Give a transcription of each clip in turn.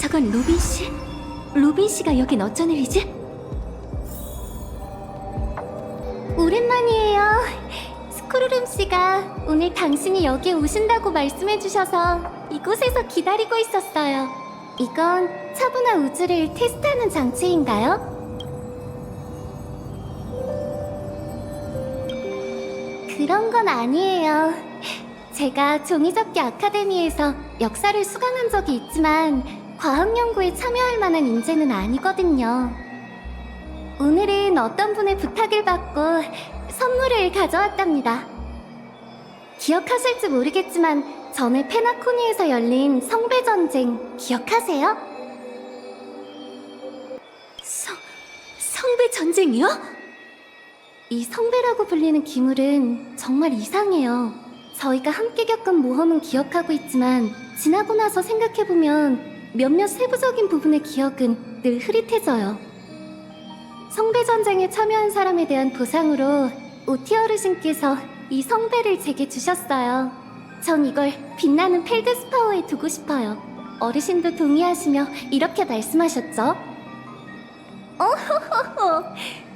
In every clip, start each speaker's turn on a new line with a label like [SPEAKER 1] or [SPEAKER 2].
[SPEAKER 1] 저건 로빈 씨? 로빈 씨가 여긴 어쩐 일이지? 오랜만이에요. 스크루름 씨가 오늘 당신이 여기에 오신다고 말씀해 주셔서 이곳에서 기다리고 있었어요. 이건 차분한 우주를 테스트하는 장치인가요? 그런 건 아니에요. 제가 종이접기 아카데미에서 역사를 수강한 적이 있지만 과학 연구에 참여할 만한 인재는 아니거든요. 오늘은 어떤 분의 부탁을 받고 선물을 가져왔답니다. 기억하실지 모르겠지만 전에 페나코니에서 열린 성배전쟁 기억하세요? 성배전쟁이요? 이 성배라고 불리는 기물은 정말 이상해요. 저희가 함께 겪은 모험은 기억하고 있지만 지나고 나서 생각해보면 몇몇 세부적인 부분의 기억은 늘 흐릿해져요. 성배전쟁에 참여한 사람에 대한 보상으로 오티 어르신께서 이 성배를 제게 주셨어요. 전 이걸 빛나는 펠드스파워에 두고 싶어요. 어르신도 동의하시며 이렇게 말씀하셨죠? 어허허허,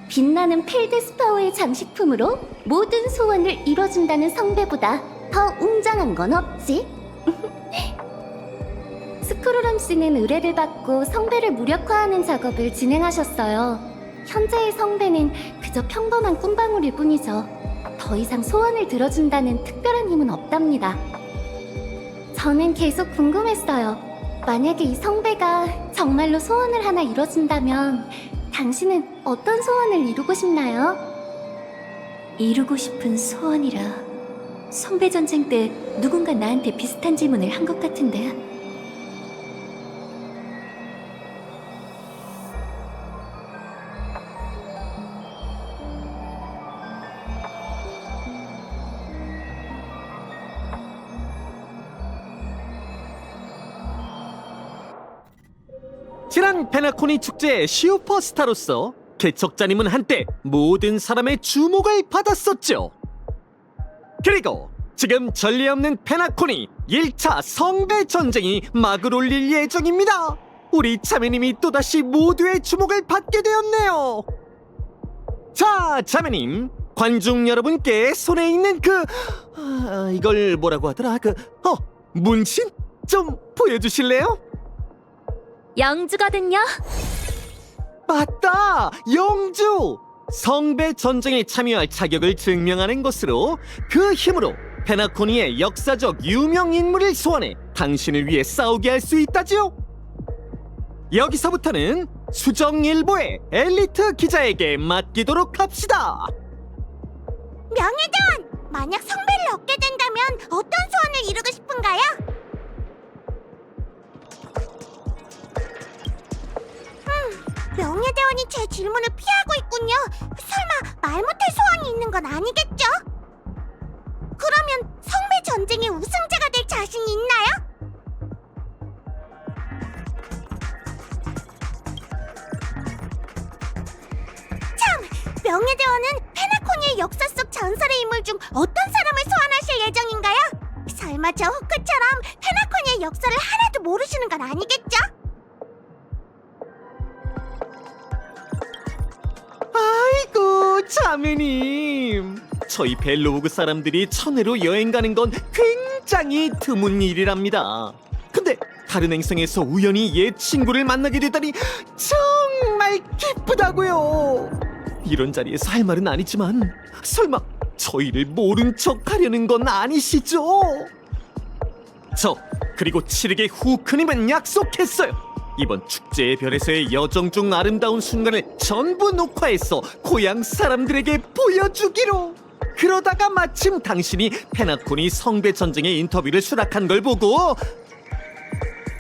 [SPEAKER 1] 빛나는 펠드스파워의 장식품으로 모든 소원을 이뤄준다는 성배보다 더 웅장한 건 없지? 스크루럼 씨는 의뢰를 받고 성배를 무력화하는 작업을 진행하셨어요. 현재의 성배는 그저 평범한 꿈방울일 뿐이죠. 더 이상 소원을 들어준다는 특별한 힘은 없답니다. 저는 계속 궁금했어요. 만약에 이 성배가 정말로 소원을 하나 이뤄준다면 당신은 어떤 소원을 이루고 싶나요? 이루고 싶은 소원이라... 성배전쟁 때 누군가 나한테 비슷한 질문을 한 것 같은데...
[SPEAKER 2] 지난 페나코니 축제의 슈퍼스타로서 개척자님은 한때 모든 사람의 주목을 받았었죠. 그리고 지금 전례 없는 페나코니 1차 성배 전쟁이 막을 올릴 예정입니다. 우리 자매님이 또다시 모두의 주목을 받게 되었네요. 자, 자매님, 관중 여러분께 손에 있는 이걸 뭐라고 하더라? 문신? 좀 보여주실래요?
[SPEAKER 1] 영주거든요.
[SPEAKER 2] 맞다! 영주! 성배 전쟁에 참여할 자격을 증명하는 것으로 그 힘으로 페나코니의 역사적 유명 인물을 소환해 당신을 위해 싸우게 할 수 있다지요. 여기서부터는 수정일보의 엘리트 기자에게 맡기도록 합시다.
[SPEAKER 3] 명예대원! 만약 성배를 얻게 된다면 어떤 소원을 이루고 싶은가요? 명예대원이 제 질문을 피하고 있군요. 설마 말 못할 소원이 있는 건 아니겠죠? 그러면 성배 전쟁의 우승자가 될 자신이 있나요? 참! 명예대원은 페나코니의 역사 속 전설의 인물 중 어떤 사람을 소환하실 예정인가요? 설마 저 호크처럼 페나코니의 역사를 하나도 모르시는 건 아니겠죠?
[SPEAKER 2] 아이고, 자매님. 저희 벨로우그 사람들이 천혜로 여행 가는 건 굉장히 드문 일이랍니다. 근데 다른 행성에서 우연히 옛 친구를 만나게 되다니 정말 기쁘다고요. 이런 자리에서 할 말은 아니지만 설마 저희를 모른 척 하려는 건 아니시죠? 그리고 칠흑의 후크님은 약속했어요. 이번 축제의 별에서의 여정 중 아름다운 순간을 전부 녹화해서 고향 사람들에게 보여주기로. 그러다가 마침 당신이 페나코니 성배 전쟁의 인터뷰를 수락한 걸 보고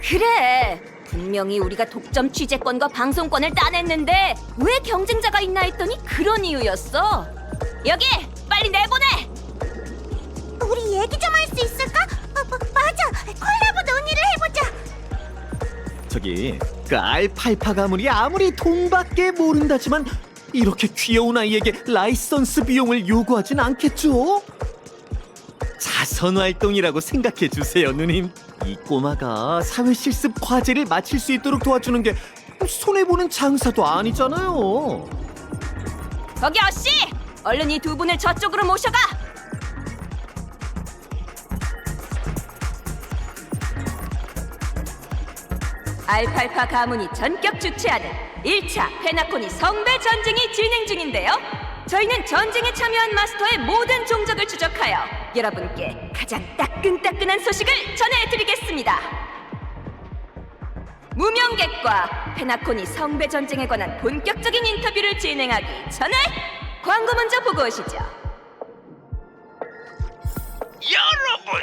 [SPEAKER 4] 그래, 분명히 우리가 독점 취재권과 방송권을 따냈는데 왜 경쟁자가 있나 했더니 그런 이유였어. 여기 빨리 내보내.
[SPEAKER 3] 우리 얘기 좀 할 수 있을까? 맞아! 콜라보 논의를 해보자!
[SPEAKER 2] 그 알팔파 가문이 아무리 돈밖에 모른다지만 이렇게 귀여운 아이에게 라이선스 비용을 요구하진 않겠죠? 자선활동이라고 생각해 주세요, 누님. 이 꼬마가 사회 실습 과제를 마칠 수 있도록 도와주는 게 손해보는 장사도 아니잖아요.
[SPEAKER 4] 거기 어씨! 얼른 이 두 분을 저쪽으로 모셔가! 알팔파 가문이 전격 주최하는 1차 페나코니 성배 전쟁이 진행 중인데요. 저희는 전쟁에 참여한 마스터의 모든 종족을 추적하여 여러분께 가장 따끈따끈한 소식을 전해드리겠습니다. 무명객과 페나코니 성배 전쟁에 관한 본격적인 인터뷰를 진행하기 전에 광고 먼저 보고 오시죠.
[SPEAKER 5] 여러분,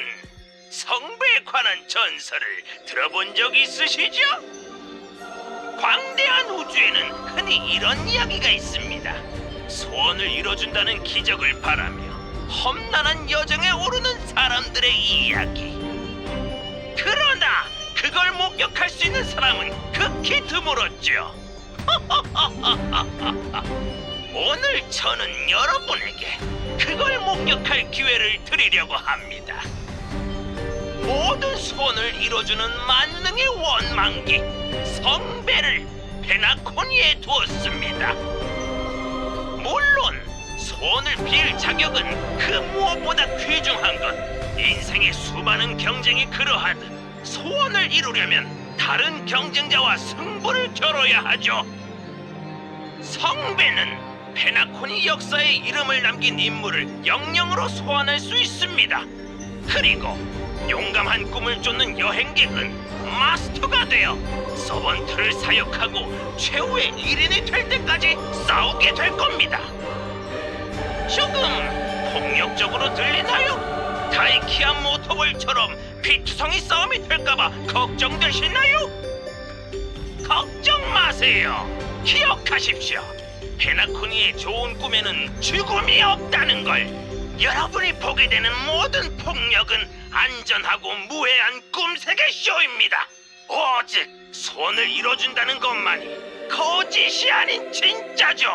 [SPEAKER 5] 성배에 관한 전설을 들어본 적 있으시죠? 광대한 우주에는 흔히 이런 이야기가 있습니다. 소원을 이뤄준다는 기적을 바라며 험난한 여정에 오르는 사람들의 이야기. 그러나 그걸 목격할 수 있는 사람은 극히 드물었죠. 오늘 저는 여러분에게 그걸 목격할 기회를 드리려고 합니다. 모든 소원을 이뤄주는 만능의 원망기 성배를 페나코니에 두었습니다. 물론 소원을 빌 자격은 그 무엇보다 귀중한 것. 인생의 수많은 경쟁이 그러하듯 소원을 이루려면 다른 경쟁자와 승부를 겨뤄야 하죠. 성배는 페나코니 역사에 이름을 남긴 인물을 영영으로 소환할 수 있습니다. 그리고 용감한 꿈을 쫓는 여행객은 마스터가 되어 서번트를 사역하고 최후의 1인이 될 때까지 싸우게 될 겁니다. 조금 폭력적으로 들리나요? 다이키아 모터볼처럼 피투성이 싸움이 될까봐 걱정되시나요? 걱정 마세요. 기억하십시오. 페나코니의 좋은 꿈에는 죽음이 없다는 걸. 여러분이 보게 되는 모든 폭력은 안전하고 무해한 꿈세계 쇼입니다. 오직 소원을 이뤄준다는 것만이 거짓이 아닌 진짜죠.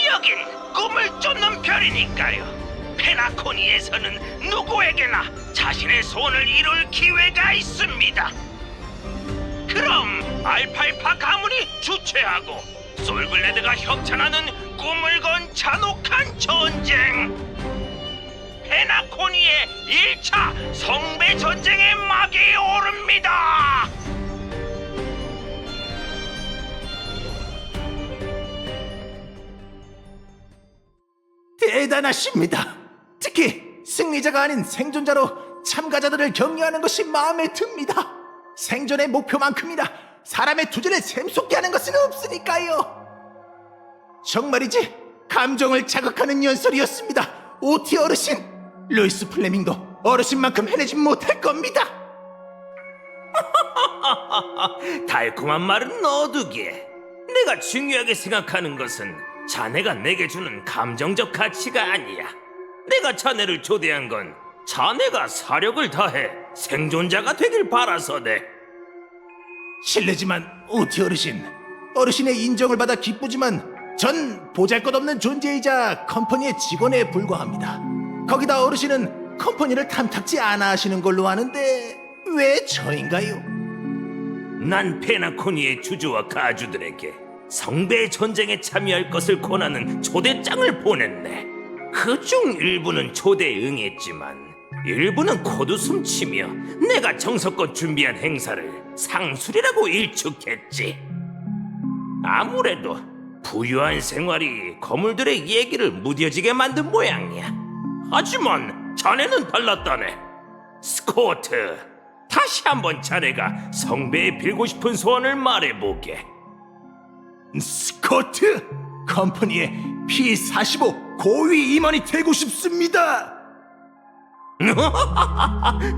[SPEAKER 5] 여긴 꿈을 쫓는 별이니까요. 페나코니에서는 누구에게나 자신의 소원을 이룰 기회가 있습니다. 그럼 알팔파 가문이 주최하고 솔글레드가 협찬하는 꿈을 건 잔혹한 전쟁, 페나코니의 1차 성배 전쟁의 막이 오릅니다.
[SPEAKER 6] 대단하십니다. 특히 승리자가 아닌 생존자로 참가자들을 격려하는 것이 마음에 듭니다. 생존의 목표만큼이나 사람의 투지를 샘솟게 하는 것은 없으니까요. 정말이지 감정을 자극하는 연설이었습니다. 오티 어르신, 루이스 플레밍도 어르신만큼 해내지 못할 겁니다.
[SPEAKER 5] 달콤한 말은 넣어두게. 내가 중요하게 생각하는 것은 자네가 내게 주는 감정적 가치가 아니야. 내가 자네를 초대한 건 자네가 사력을 다해 생존자가 되길 바라서네.
[SPEAKER 6] 실례지만 오티 어르신, 어르신의 인정을 받아 기쁘지만 전 보잘것없는 존재이자 컴퍼니의 직원에 불과합니다. 거기다 어르신은 컴퍼니를 탐탁지 않아 하시는 걸로 아는데 왜 저인가요?
[SPEAKER 5] 난 페나코니의 주주와 가주들에게 성배 전쟁에 참여할 것을 권하는 초대장을 보냈네. 그중 일부는 초대에 응했지만 일부는 코웃음 치며 내가 정성껏 준비한 행사를 상술이라고 일축했지. 아무래도 부유한 생활이 거물들의 얘기를 무뎌지게 만든 모양이야. 하지만 자네는 달랐다네. 스코트, 다시 한번 자네가 성배에 빌고 싶은 소원을 말해보게.
[SPEAKER 6] 스코트, 컴퍼니의 P45 고위 임원이 되고 싶습니다.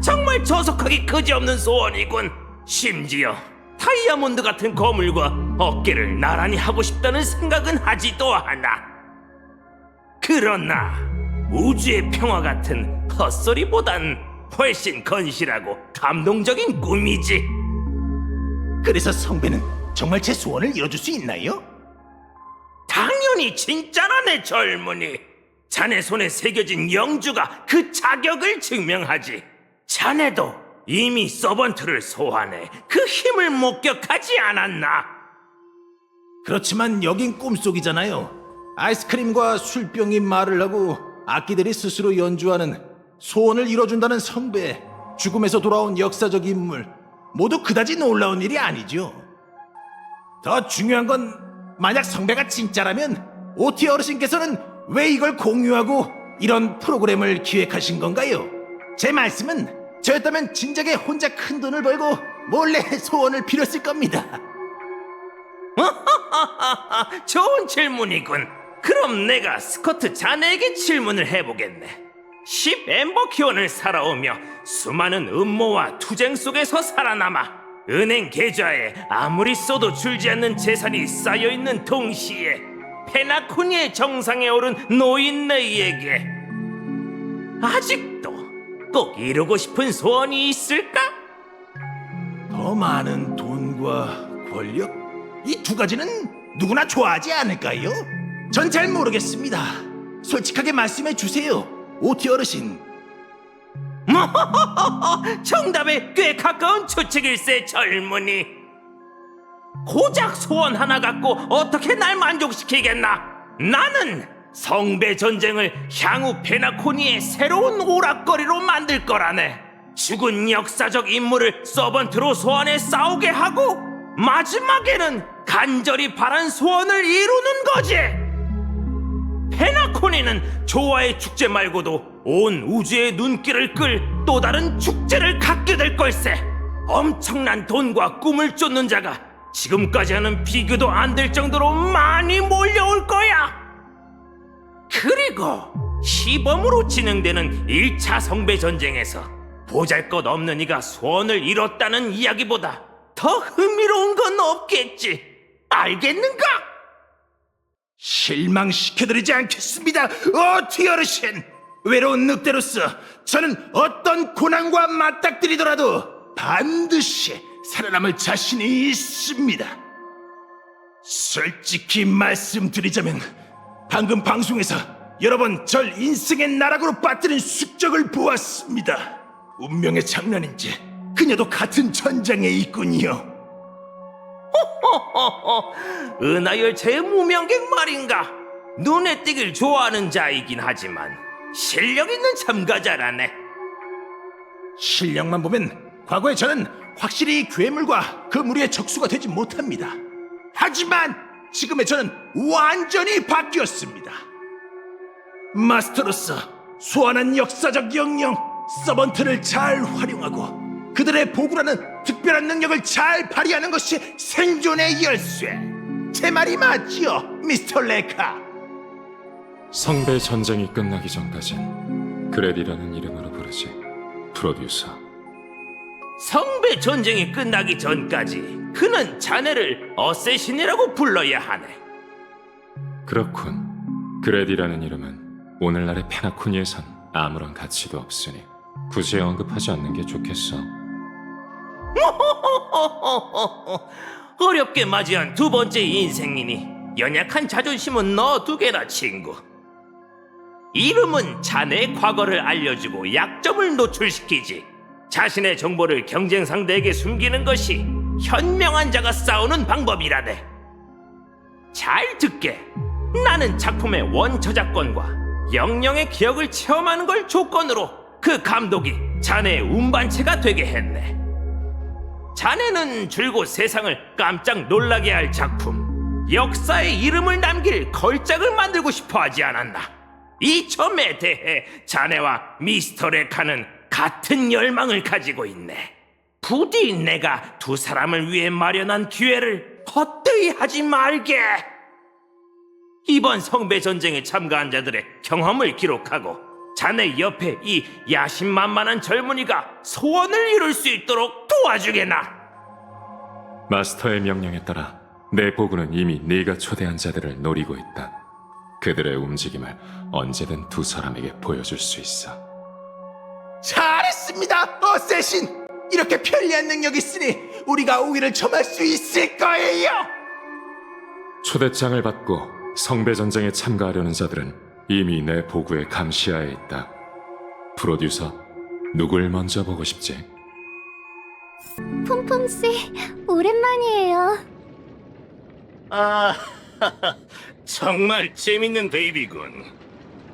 [SPEAKER 5] 정말 저속하기 그지없는 소원이군. 심지어 다이아몬드 같은 거물과 어깨를 나란히 하고 싶다는 생각은 하지도 않아. 그러나 우주의 평화 같은 헛소리보단 훨씬 건실하고 감동적인 꿈이지.
[SPEAKER 6] 그래서 성배는 정말 제 소원을 이뤄줄 수 있나요?
[SPEAKER 5] 당연히 진짜라네, 젊은이. 자네 손에 새겨진 영주가 그 자격을 증명하지. 자네도 이미 서번트를 소환해 그 힘을 목격하지 않았나?
[SPEAKER 6] 그렇지만 여긴 꿈속이잖아요. 아이스크림과 술병이 말을 하고 악기들이 스스로 연주하는 소원을 이뤄준다는 성배, 죽음에서 돌아온 역사적 인물, 모두 그다지 놀라운 일이 아니죠. 더 중요한 건 만약 성배가 진짜라면 오티 어르신께서는 왜 이걸 공유하고 이런 프로그램을 기획하신 건가요? 제 말씀은 저였다면 진작에 혼자 큰 돈을 벌고 몰래 소원을 빌었을 겁니다.
[SPEAKER 5] 좋은 질문이군. 그럼 내가 스코트 자네에게 질문을 해보겠네. 10 엠버 키원을 살아오며 수많은 음모와 투쟁 속에서 살아남아 은행 계좌에 아무리 써도 줄지 않는 재산이 쌓여있는 동시에 페나코니의 정상에 오른 노인네에게 아직도 꼭 이루고 싶은 소원이 있을까?
[SPEAKER 6] 더 많은 돈과 권력? 이 두 가지는 누구나 좋아하지 않을까요? 전 잘 모르겠습니다. 솔직하게 말씀해 주세요, 오티 어르신.
[SPEAKER 5] 정답에 꽤 가까운 추측일세 젊은이. 고작 소원 하나 갖고 어떻게 날 만족시키겠나? 나는 성배 전쟁을 향후 페나코니의 새로운 오락거리로 만들 거라네. 죽은 역사적 인물을 서번트로 소환해 싸우게 하고 마지막에는 간절히 바란 소원을 이루는 거지. 페나코니는 조화의 축제 말고도 온 우주의 눈길을 끌 또 다른 축제를 갖게 될 걸세. 엄청난 돈과 꿈을 쫓는 자가 지금까지와는 비교도 안 될 정도로 많이 몰려올 거야. 그리고 시범으로 진행되는 1차 성배 전쟁에서 보잘것없는 이가 소원을 이뤘다는 이야기보다 더 흥미로운 건 없겠지. 알겠는가?
[SPEAKER 6] 실망시켜드리지 않겠습니다, 오티 어르신. 외로운 늑대로서 저는 어떤 고난과 맞닥뜨리더라도 반드시 살아남을 자신이 있습니다. 솔직히 말씀드리자면 방금 방송에서 여러 번 절 인생의 나락으로 빠뜨린 숙적을 보았습니다. 운명의 장난인지 그녀도 같은 전장에 있군요.
[SPEAKER 5] 은하열차의 무명객 말인가? 눈에 띄길 좋아하는 자이긴 하지만 실력 있는 참가자라네.
[SPEAKER 6] 실력만 보면 과거에 저는 확실히 괴물과 그 무리의 적수가 되지 못합니다. 하지만 지금의 저는 완전히 바뀌었습니다. 마스터로서 소환한 역사적 영역 서번트를 잘 활용하고 그들의 보구라는 특별한 능력을 잘 발휘하는 것이 생존의 열쇠. 제 말이 맞지요, 미스터 레카?
[SPEAKER 7] 성배 전쟁이 끝나기 전까진 그레디라는 이름으로 부르지. 프로듀서.
[SPEAKER 5] 성배 전쟁이 끝나기 전까지 그는 자네를 어쌔신이라고 불러야 하네.
[SPEAKER 7] 그렇군. 그레디라는 이름은 오늘날의 페나코니에선 아무런 가치도 없으니 굳이 언급하지 않는 게 좋겠어.
[SPEAKER 5] 어렵게 맞이한 두 번째 인생이니 연약한 자존심은 넣어두게나 친구. 이름은 자네의 과거를 알려주고 약점을 노출시키지. 자신의 정보를 경쟁 상대에게 숨기는 것이 현명한 자가 싸우는 방법이라네. 잘 듣게. 나는 작품의 원저작권과 영영의 기억을 체험하는 걸 조건으로 그 감독이 자네의 운반체가 되게 했네. 자네는 줄곧 세상을 깜짝 놀라게 할 작품, 역사에 이름을 남길 걸작을 만들고 싶어 하지 않았나? 이 점에 대해 자네와 미스터 레카는 같은 열망을 가지고 있네. 부디 내가 두 사람을 위해 마련한 기회를 헛되이 하지 말게. 이번 성배 전쟁에 참가한 자들의 경험을 기록하고 자네 옆에 이 야심만만한 젊은이가 소원을 이룰 수 있도록 도와주게나.
[SPEAKER 7] 마스터의 명령에 따라 내 보구는 이미 네가 초대한 자들을 노리고 있다. 그들의 움직임을 언제든 두 사람에게 보여줄 수 있어.
[SPEAKER 6] 잘했습니다, 어쌔신. 이렇게 편리한 능력이 있으니 우리가 우위를 점할 수 있을 거예요.
[SPEAKER 7] 초대장을 받고 성배 전쟁에 참가하려는 자들은 이미 내 보구의 감시하에 있다. 프로듀서, 누굴 먼저 보고 싶지?
[SPEAKER 1] 폼폼씨, 오랜만이에요.
[SPEAKER 5] 아, 정말 재밌는 베이비군.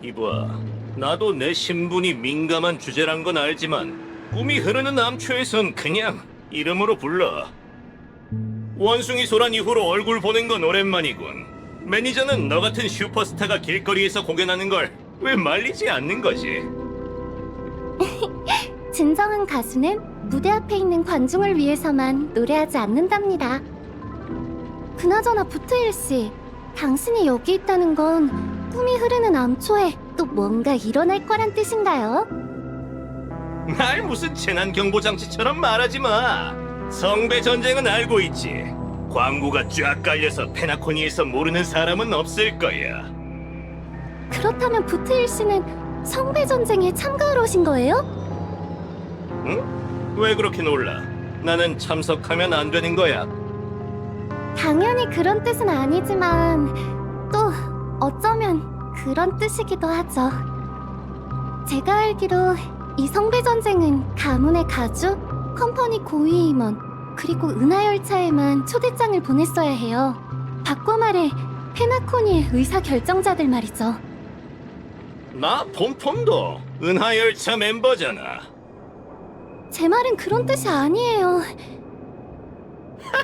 [SPEAKER 5] 이봐, 나도 내 신분이 민감한 주제란 건 알지만 꿈이 흐르는 암초에선 그냥 이름으로 불러. 원숭이 소란 이후로 얼굴 보는 건 오랜만이군. 매니저는 너 같은 슈퍼스타가 길거리에서 공연하는 걸 왜 말리지 않는 거지?
[SPEAKER 1] 진정한 가수는 무대 앞에 있는 관중을 위해서만 노래하지 않는답니다. 그나저나 부트일씨, 당신이 여기 있다는 건 꿈이 흐르는 암초에 또 뭔가 일어날 거란 뜻인가요?
[SPEAKER 5] 날 무슨 재난 경보 장치처럼 말하지 마. 성배 전쟁은 알고 있지. 광고가 쫙 깔려서 페나코니에서 모르는 사람은 없을 거야.
[SPEAKER 1] 그렇다면 부트일씨는 성배전쟁에 참가하러 오신 거예요?
[SPEAKER 5] 응? 왜 그렇게 놀라? 나는 참석하면 안 되는 거야.
[SPEAKER 1] 당연히 그런 뜻은 아니지만 또 어쩌면 그런 뜻이기도 하죠. 제가 알기로 이 성배전쟁은 가문의 가주, 컴퍼니 고위 임원, 그리고 은하열차에만 초대장을 보냈어야 해요. 바꿔 말해 페나코니의 의사결정자들 말이죠.
[SPEAKER 5] 나 폼폼도 은하열차 멤버잖아.
[SPEAKER 1] 제 말은 그런 뜻이 아니에요.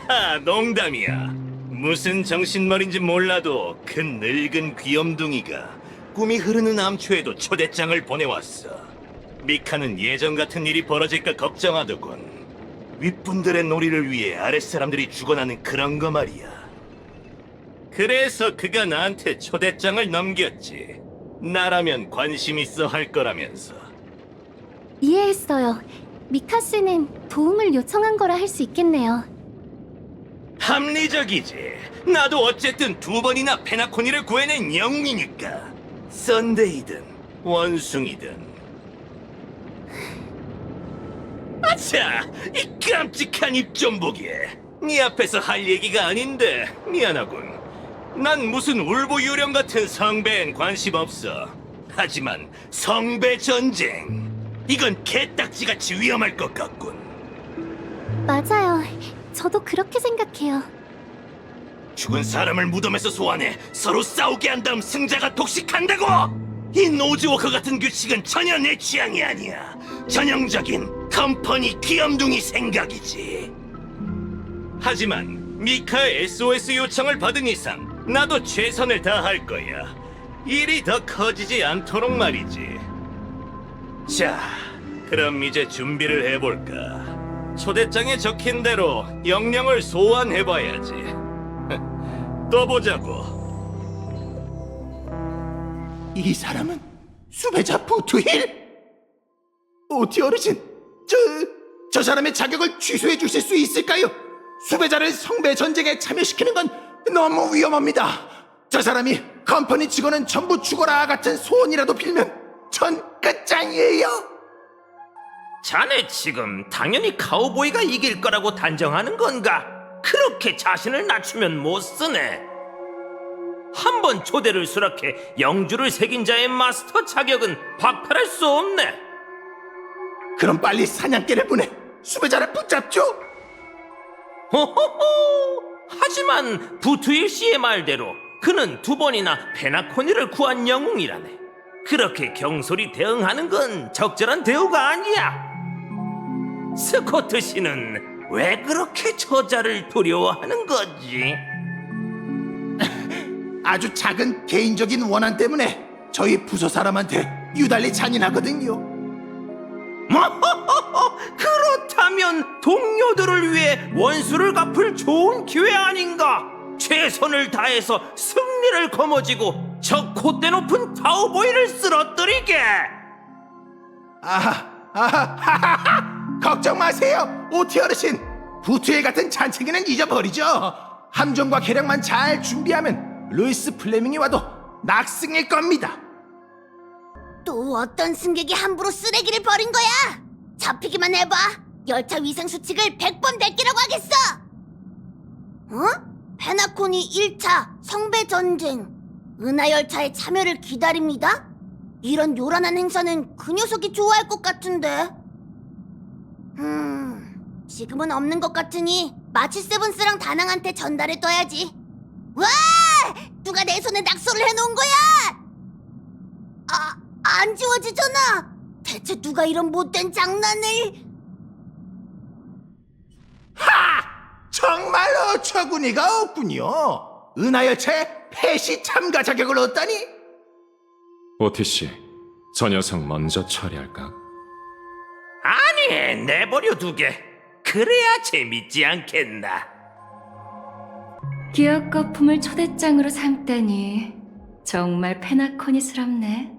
[SPEAKER 5] 하하, 농담이야. 무슨 정신머리인지 몰라도 그 늙은 귀염둥이가 꿈이 흐르는 암초에도 초대장을 보내왔어. 미카는 예전 같은 일이 벌어질까 걱정하더군. 윗분들의 놀이를 위해 아랫사람들이 죽어나는 그런 거 말이야. 그래서 그가 나한테 초대장을 넘겼지. 나라면 관심 있어 할 거라면서.
[SPEAKER 1] 이해했어요. 미카 씨는 도움을 요청한 거라 할 수 있겠네요.
[SPEAKER 5] 합리적이지. 나도 어쨌든 2번이나 페나코니를 구해낸 영웅이니까. 썬데이든 원숭이든. 아차! 이 깜찍한 입 좀 보게. 네 앞에서 할 얘기가 아닌데 미안하군. 난 무슨 울보 요령 같은 성배엔 관심 없어. 하지만 성배 전쟁, 이건 개딱지같이 위험할 것 같군.
[SPEAKER 1] 맞아요. 저도 그렇게 생각해요.
[SPEAKER 5] 죽은 사람을 무덤에서 소환해 서로 싸우게 한 다음 승자가 독식한다고! 이 노즈워커 같은 규칙은 전혀 내 취향이 아니야. 전형적인 컴퍼니 귀염둥이 생각이지. 하지만 미카의 SOS 요청을 받은 이상 나도 최선을 다할 거야. 일이 더 커지지 않도록 말이지. 자, 그럼 이제 준비를 해볼까. 초대장에 적힌 대로 영령을 소환해봐야지. 또 보자고.
[SPEAKER 6] 이 사람은 수배자 부투힐? 오티 어르신, 저 사람의 자격을 취소해 주실 수 있을까요? 수배자를 성배 전쟁에 참여시키는 건 너무 위험합니다. 저 사람이 컴퍼니 직원은 전부 죽어라 같은 소원이라도 빌면 전 끝장이에요.
[SPEAKER 8] 자네 지금 당연히 카우보이가 이길 거라고 단정하는 건가? 그렇게 자신을 낮추면 못 쓰네. 한 번 초대를 수락해 영주를 새긴 자의 마스터 자격은 박탈할 수 없네.
[SPEAKER 6] 그럼 빨리 사냥개를 보내 수배자를 붙잡죠.
[SPEAKER 8] 호호호! 하지만 부투일 씨의 말대로 그는 2번이나 페나코니를 구한 영웅이라네. 그렇게 경솔히 대응하는 건 적절한 대우가 아니야. 스코트 씨는 왜 그렇게 저자를 두려워하는 거지?
[SPEAKER 6] 아주 작은 개인적인 원한 때문에 저희 부서 사람한테 유달리 잔인하거든요.
[SPEAKER 8] 그렇다면 동료들을 위해 원수를 갚을 좋은 기회 아닌가? 최선을 다해서 승리를 거머쥐고 저 콧대 높은 카우보이를 쓰러뜨리게.
[SPEAKER 6] 걱정 마세요, 오티 어르신. 부투일 같은 잔챙이는 잊어버리죠. 함정과 계략만 잘 준비하면 루이스 플레밍이 와도 낙승일 겁니다.
[SPEAKER 3] 또 어떤 승객이 함부로 쓰레기를 버린 거야? 잡히기만 해봐. 열차 위생 수칙을 100번 베끼라고 하겠어. 어? 페나코니 1차 성배 전쟁. 은하열차의 참여를 기다립니다. 이런 요란한 행사는 그 녀석이 좋아할 것 같은데. 지금은 없는 것 같으니 마치 세븐스랑 다낭한테 전달해둬야지. 와! 누가 내 손에 낙서를 해놓은 거야? 안 지워지잖아. 대체 누가 이런 못된 장난을?
[SPEAKER 6] 정말 어처구니가 없군요. 은하열차에 폐시 참가 자격을 얻다니.
[SPEAKER 7] 오티씨, 저 녀석 먼저 처리할까?
[SPEAKER 8] 아니, 내버려 두게. 그래야 재밌지 않겠나?
[SPEAKER 4] 기억 거품을 초대장으로 삼다니 정말 페나코니스럽네.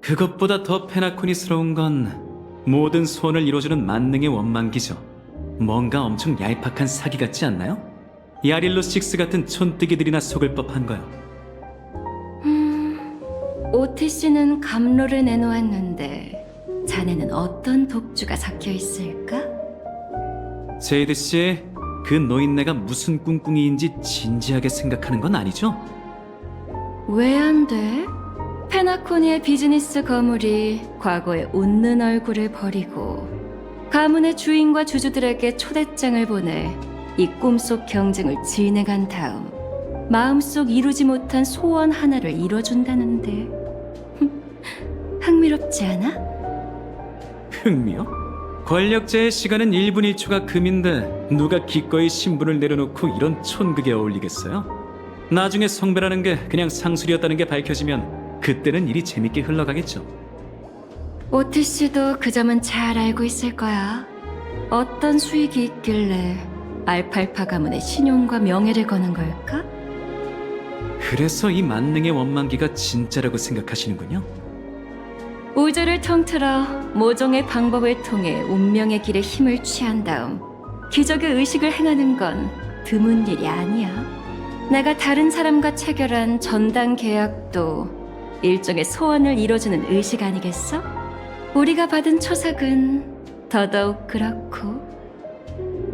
[SPEAKER 9] 그것보다 더 페나코니스러운 건 모든 소원을 이뤄주는 만능의 원망기죠. 뭔가 엄청 얄팍한 사기 같지 않나요? 야릴로 식스 같은 촌뜨기들이나 속을 법한 거요.
[SPEAKER 4] OTC는 감로를 내놓았는데 자네는 어떤 독주가 섞여 있을까?
[SPEAKER 9] 제이드 씨, 그 노인네가 무슨 꿍꿍이인지 진지하게 생각하는 건 아니죠?
[SPEAKER 4] 왜 안 돼? 페나코니의 비즈니스 거물이 과거의 웃는 얼굴을 버리고 가문의 주인과 주주들에게 초대장을 보내 이 꿈속 경쟁을 진행한 다음 마음속 이루지 못한 소원 하나를 이뤄준다는데 흥미롭지 않아?
[SPEAKER 9] 흥미요? 권력자의 시간은 1분 1초가 금인데 누가 기꺼이 신분을 내려놓고 이런 촌극에 어울리겠어요? 나중에 성배라는 게 그냥 상술이었다는 게 밝혀지면 그때는 일이 재밌게 흘러가겠죠.
[SPEAKER 4] OTC도 그 점은 잘 알고 있을 거야. 어떤 수익이 있길래 알팔파 가문의 신용과 명예를 거는 걸까?
[SPEAKER 9] 그래서 이 만능의 원망기가 진짜라고 생각하시는군요.
[SPEAKER 4] 우주를 통틀어 모종의 방법을 통해 운명의 길에 힘을 취한 다음 기적의 의식을 행하는 건 드문 일이 아니야. 내가 다른 사람과 체결한 전당 계약도 일종의 소원을 이뤄주는 의식 아니겠어? 우리가 받은 초석은 더더욱 그렇고.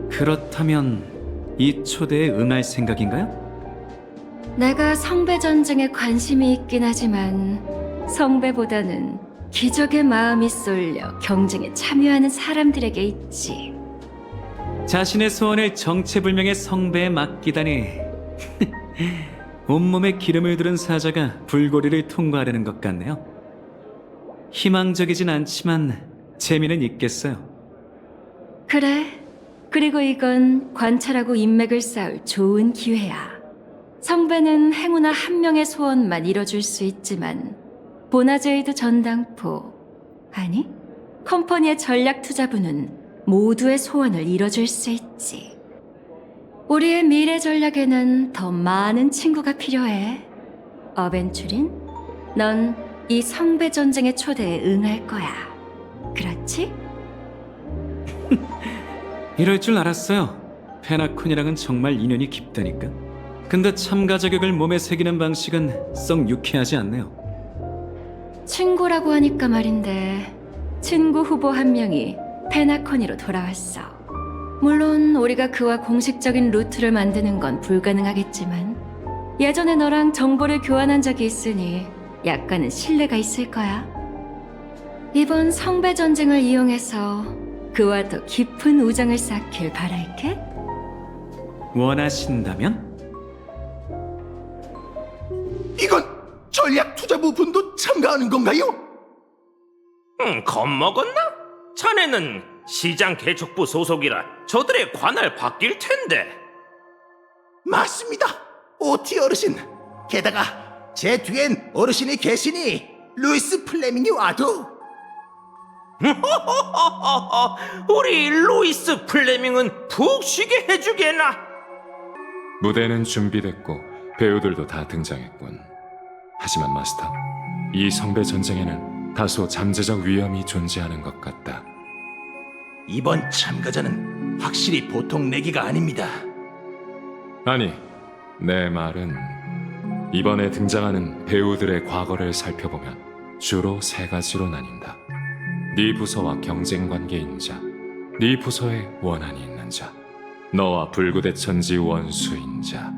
[SPEAKER 9] 그렇다면 이 초대에 응할 생각인가요?
[SPEAKER 4] 내가 성배 전쟁에 관심이 있긴 하지만 성배보다는 기적의 마음이 쏠려 경쟁에 참여하는 사람들에게 있지.
[SPEAKER 9] 자신의 소원을 정체불명의 성배에 맡기다니 온몸에 기름을 두른 사자가 불고리를 통과하려는 것 같네요. 희망적이진 않지만 재미는 있겠어요.
[SPEAKER 4] 그래. 그리고 이건 관찰하고 인맥을 쌓을 좋은 기회야. 성배는 행운아 한 명의 소원만 이뤄줄 수 있지만 보나제이드 전당포, 아니 컴퍼니의 전략투자부는 모두의 소원을 이뤄줄 수 있지. 우리의 미래 전략에는 더 많은 친구가 필요해. 어벤츄린, 넌 이 성배 전쟁의 초대에 응할 거야. 그렇지?
[SPEAKER 9] 이럴 줄 알았어요. 페나콘이랑은 정말 인연이 깊다니까. 근데 참가 자격을 몸에 새기는 방식은 썩 유쾌하지 않네요.
[SPEAKER 4] 친구라고 하니까 말인데 친구 후보 한 명이 페나코니로 돌아왔어. 물론 우리가 그와 공식적인 루트를 만드는 건 불가능하겠지만 예전에 너랑 정보를 교환한 적이 있으니 약간은 신뢰가 있을 거야. 이번 성배 전쟁을 이용해서 그와 더 깊은 우정을 쌓길 바랄게.
[SPEAKER 9] 원하신다면?
[SPEAKER 6] 이건 전략투자부 분도 참가하는 건가요?
[SPEAKER 8] 겁먹었나? 자네는 시장 개척부 소속이라 저들의 관할 바뀔 텐데.
[SPEAKER 6] 맞습니다. 오티 어르신. 게다가 제 뒤엔 어르신이 계시니 루이스 플레밍이 와도.
[SPEAKER 8] 우리 루이스 플레밍은 푹 쉬게 해주게나.
[SPEAKER 7] 무대는 준비됐고 배우들도 다 등장했군. 하지만 마스터, 이 성배 전쟁에는 다소 잠재적 위험이 존재하는 것 같다.
[SPEAKER 6] 이번 참가자는 확실히 보통 내기가 아닙니다.
[SPEAKER 7] 아니, 내 말은 이번에 등장하는 배우들의 과거를 살펴보면 주로 세 가지로 나뉜다. 네 부서와 경쟁 관계인 자, 네 부서에 원한이 있는 자, 너와 불구대천지 원수인 자.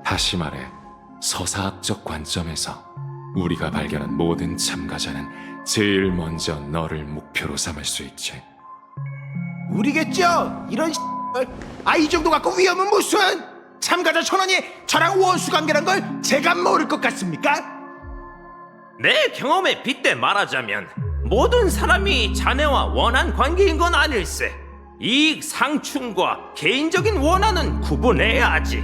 [SPEAKER 7] 다시 말해, 서사학적 관점에서 우리가 발견한 모든 참가자는 제일 먼저 너를 목표로 삼을 수 있지.
[SPEAKER 6] 우리겠죠? 이런 이 정도 갖고 위험은 무슨? 참가자 1000원이 저랑 원수 관계란 걸 제가 모를 것 같습니까?
[SPEAKER 8] 내 경험에 빗대 말하자면 모든 사람이 자네와 원한 관계인 건 아닐세. 이익 상충과 개인적인 원한은 구분해야지.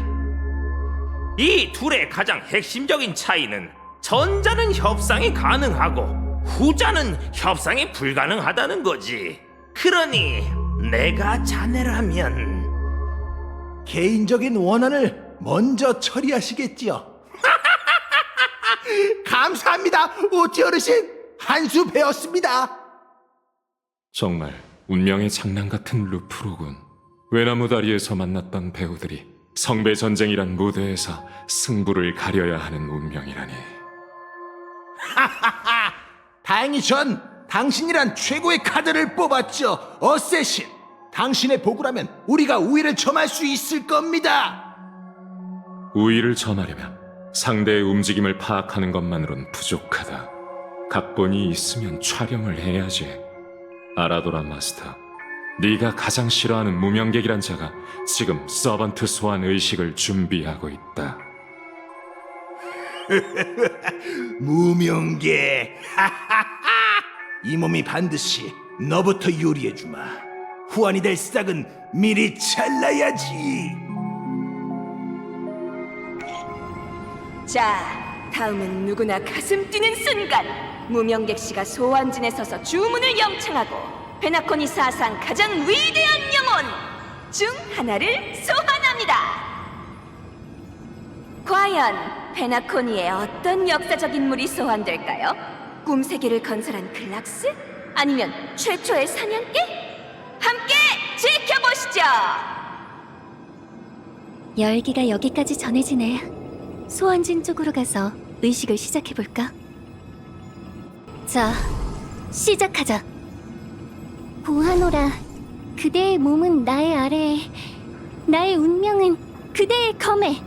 [SPEAKER 8] 이 둘의 가장 핵심적인 차이는 전자는 협상이 가능하고 후자는 협상이 불가능하다는 거지. 그러니 내가 자네라면
[SPEAKER 6] 개인적인 원한을 먼저 처리하시겠지요. 감사합니다, 오지 어르신. 한 수 배웠습니다.
[SPEAKER 7] 정말 운명의 장난 같은 루프로군. 외나무 다리에서 만났던 배우들이 성배 전쟁이란 무대에서 승부를 가려야 하는 운명이라니.
[SPEAKER 6] 다행히 전 당신이란 최고의 카드를 뽑았죠. 어쌔신. 당신의 보고라면 우리가 우위를 점할 수 있을 겁니다.
[SPEAKER 7] 우위를 점하려면 상대의 움직임을 파악하는 것만으론 부족하다. 각본이 있으면 촬영을 해야지. 아라도라 마스터, 네가 가장 싫어하는 무명객이란 자가 지금 서번트 소환 의식을 준비하고 있다.
[SPEAKER 6] 무명계. 이 몸이 반드시 너부터 요리해주마. 후환이 될 싹은 미리 잘라야지.
[SPEAKER 4] 자, 다음은 누구나 가슴 뛰는 순간. 무명객 씨가 소환진에 서서 주문을 영창하고 페나코니 사상 가장 위대한 영혼 중 하나를 소환합니다. 과연 페나코니에 어떤 역사적 인물이 소환될까요? 꿈세계를 건설한 클락스? 아니면 최초의 사냥개? 함께 지켜보시죠.
[SPEAKER 1] 열기가 여기까지 전해지네. 소환진 쪽으로 가서 의식을 시작해볼까? 자, 시작하자. 보아노라, 그대의 몸은 나의 아래에, 나의 운명은 그대의 검에.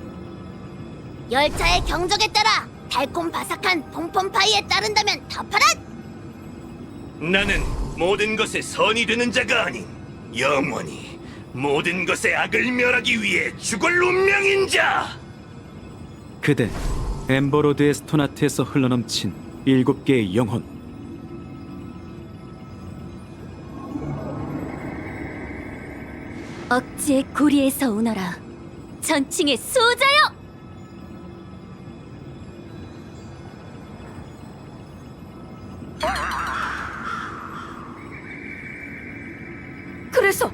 [SPEAKER 3] 열차의 경적에 따라 달콤 바삭한 퐁퐁파이에 따른다면 덮어라!
[SPEAKER 5] 나는 모든 것에 선이 되는 자가 아닌 영원히 모든 것의 악을 멸하기 위해 죽을 운명인 자.
[SPEAKER 9] 그대 엠버로드의 스토나트에서 흘러넘친 7개의 영혼.
[SPEAKER 1] 억지의 고리에서 오너라. 전칭의 수호자여!
[SPEAKER 4] 그래서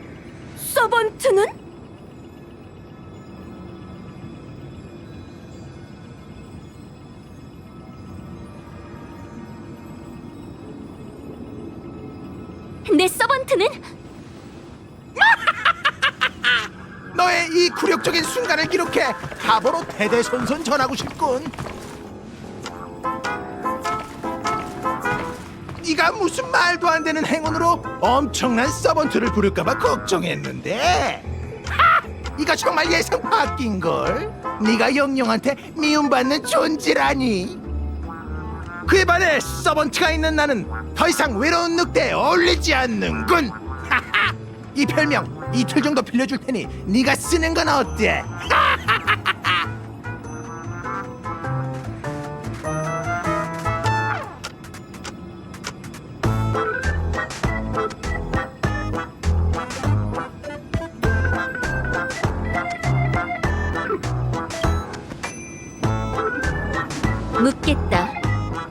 [SPEAKER 4] 서번트는?
[SPEAKER 1] 내 서번트는?
[SPEAKER 6] 너의 이 굴욕적인 순간을 기록해 하버로 대대손손 전하고 싶군. 네가 무슨 말도 안 되는 행운으로 엄청난 서번트를 부를까봐 걱정했는데, 이거 정말 예상 바뀐걸. 네가 영영한테 미움받는 존재라니. 그에 반해 서번트가 있는 나는 더 이상 외로운 늑대에 어울리지 않는군. 이 별명 이틀 정도 빌려줄 테니 네가 쓰는 건 어때?
[SPEAKER 1] 묻겠다.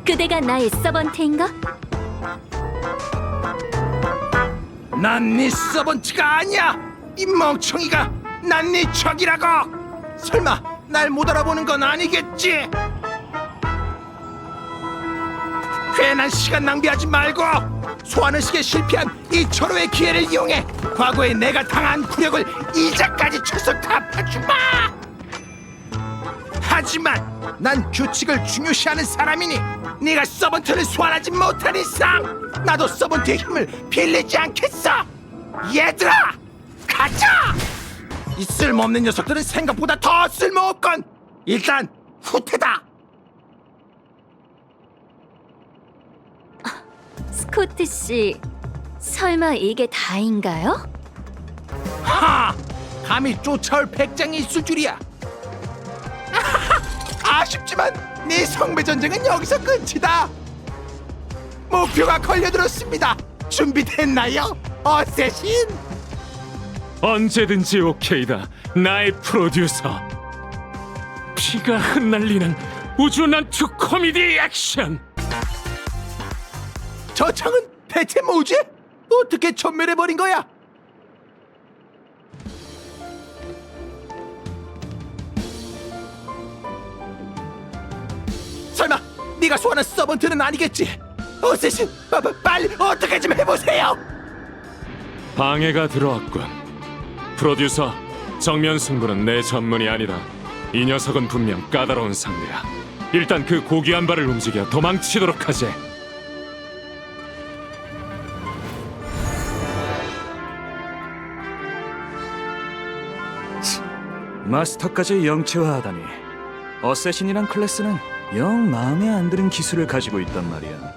[SPEAKER 1] 그대가 나의 서번트인가?
[SPEAKER 6] 난 네 서번트가 아니야. 이 멍청이가. 난 네 적이라고. 설마 날 못 알아보는 건 아니겠지? 괜한 시간 낭비하지 말고 소환의식에 실패한 이 절호의 기회를 이용해 과거에 내가 당한 굴욕을 이자까지 쳐서 갚아주마. 하지만 난 규칙을 중요시하는 사람이니 네가 서번트를 소환하지 못한 이상 나도 서번트의 힘을 빌리지 않겠어. 얘들아, 가자. 이 쓸모없는 녀석들은 생각보다 더 쓸모없건. 일단 후퇴다.
[SPEAKER 1] 스코트 씨, 설마 이게 다인가요?
[SPEAKER 6] 하! 감히 쫓아올 백장이 있을 줄이야. 아쉽지만 네 성배 전쟁은 여기서 끝이다. 목표가 걸려들었습니다. 준비됐나요, 어쌔신?
[SPEAKER 7] 언제든지 오케이다, 나의 프로듀서. 피가 흩날리는 우주난투 코미디 액션.
[SPEAKER 6] 저 창은 대체 뭐지? 어떻게 전멸해버린 거야? 설마 네가 소환한 서번트는 아니겠지? 어쌔신, 빨리 어떻게 좀 해보세요.
[SPEAKER 7] 방해가 들어왔군. 프로듀서, 정면 승부는 내 전문이 아니다. 이 녀석은 분명 까다로운 상대야. 일단 그 고귀한 발을 움직여 도망치도록 하지.
[SPEAKER 10] 마스터까지 영체화하다니. 어쌔신이란 클래스는 영 마음에 안 드는 기술을 가지고 있단 말이야.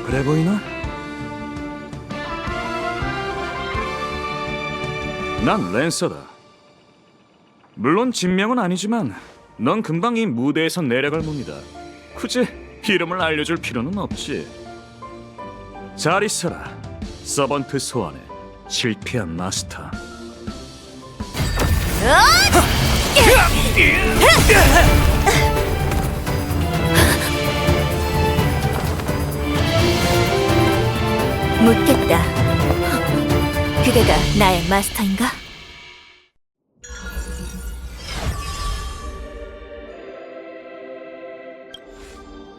[SPEAKER 10] 그래 보이나? 난 랜서다. 물론 진명은 아니지만 넌 금방 이 무대에서 내려갈 몸이다. 굳이 이름을 알려줄 필요는 없지. 잘 있어라. 서번트 소환에 실패한 마스터.
[SPEAKER 3] 묻겠다. 그대가 나의 마스터인가?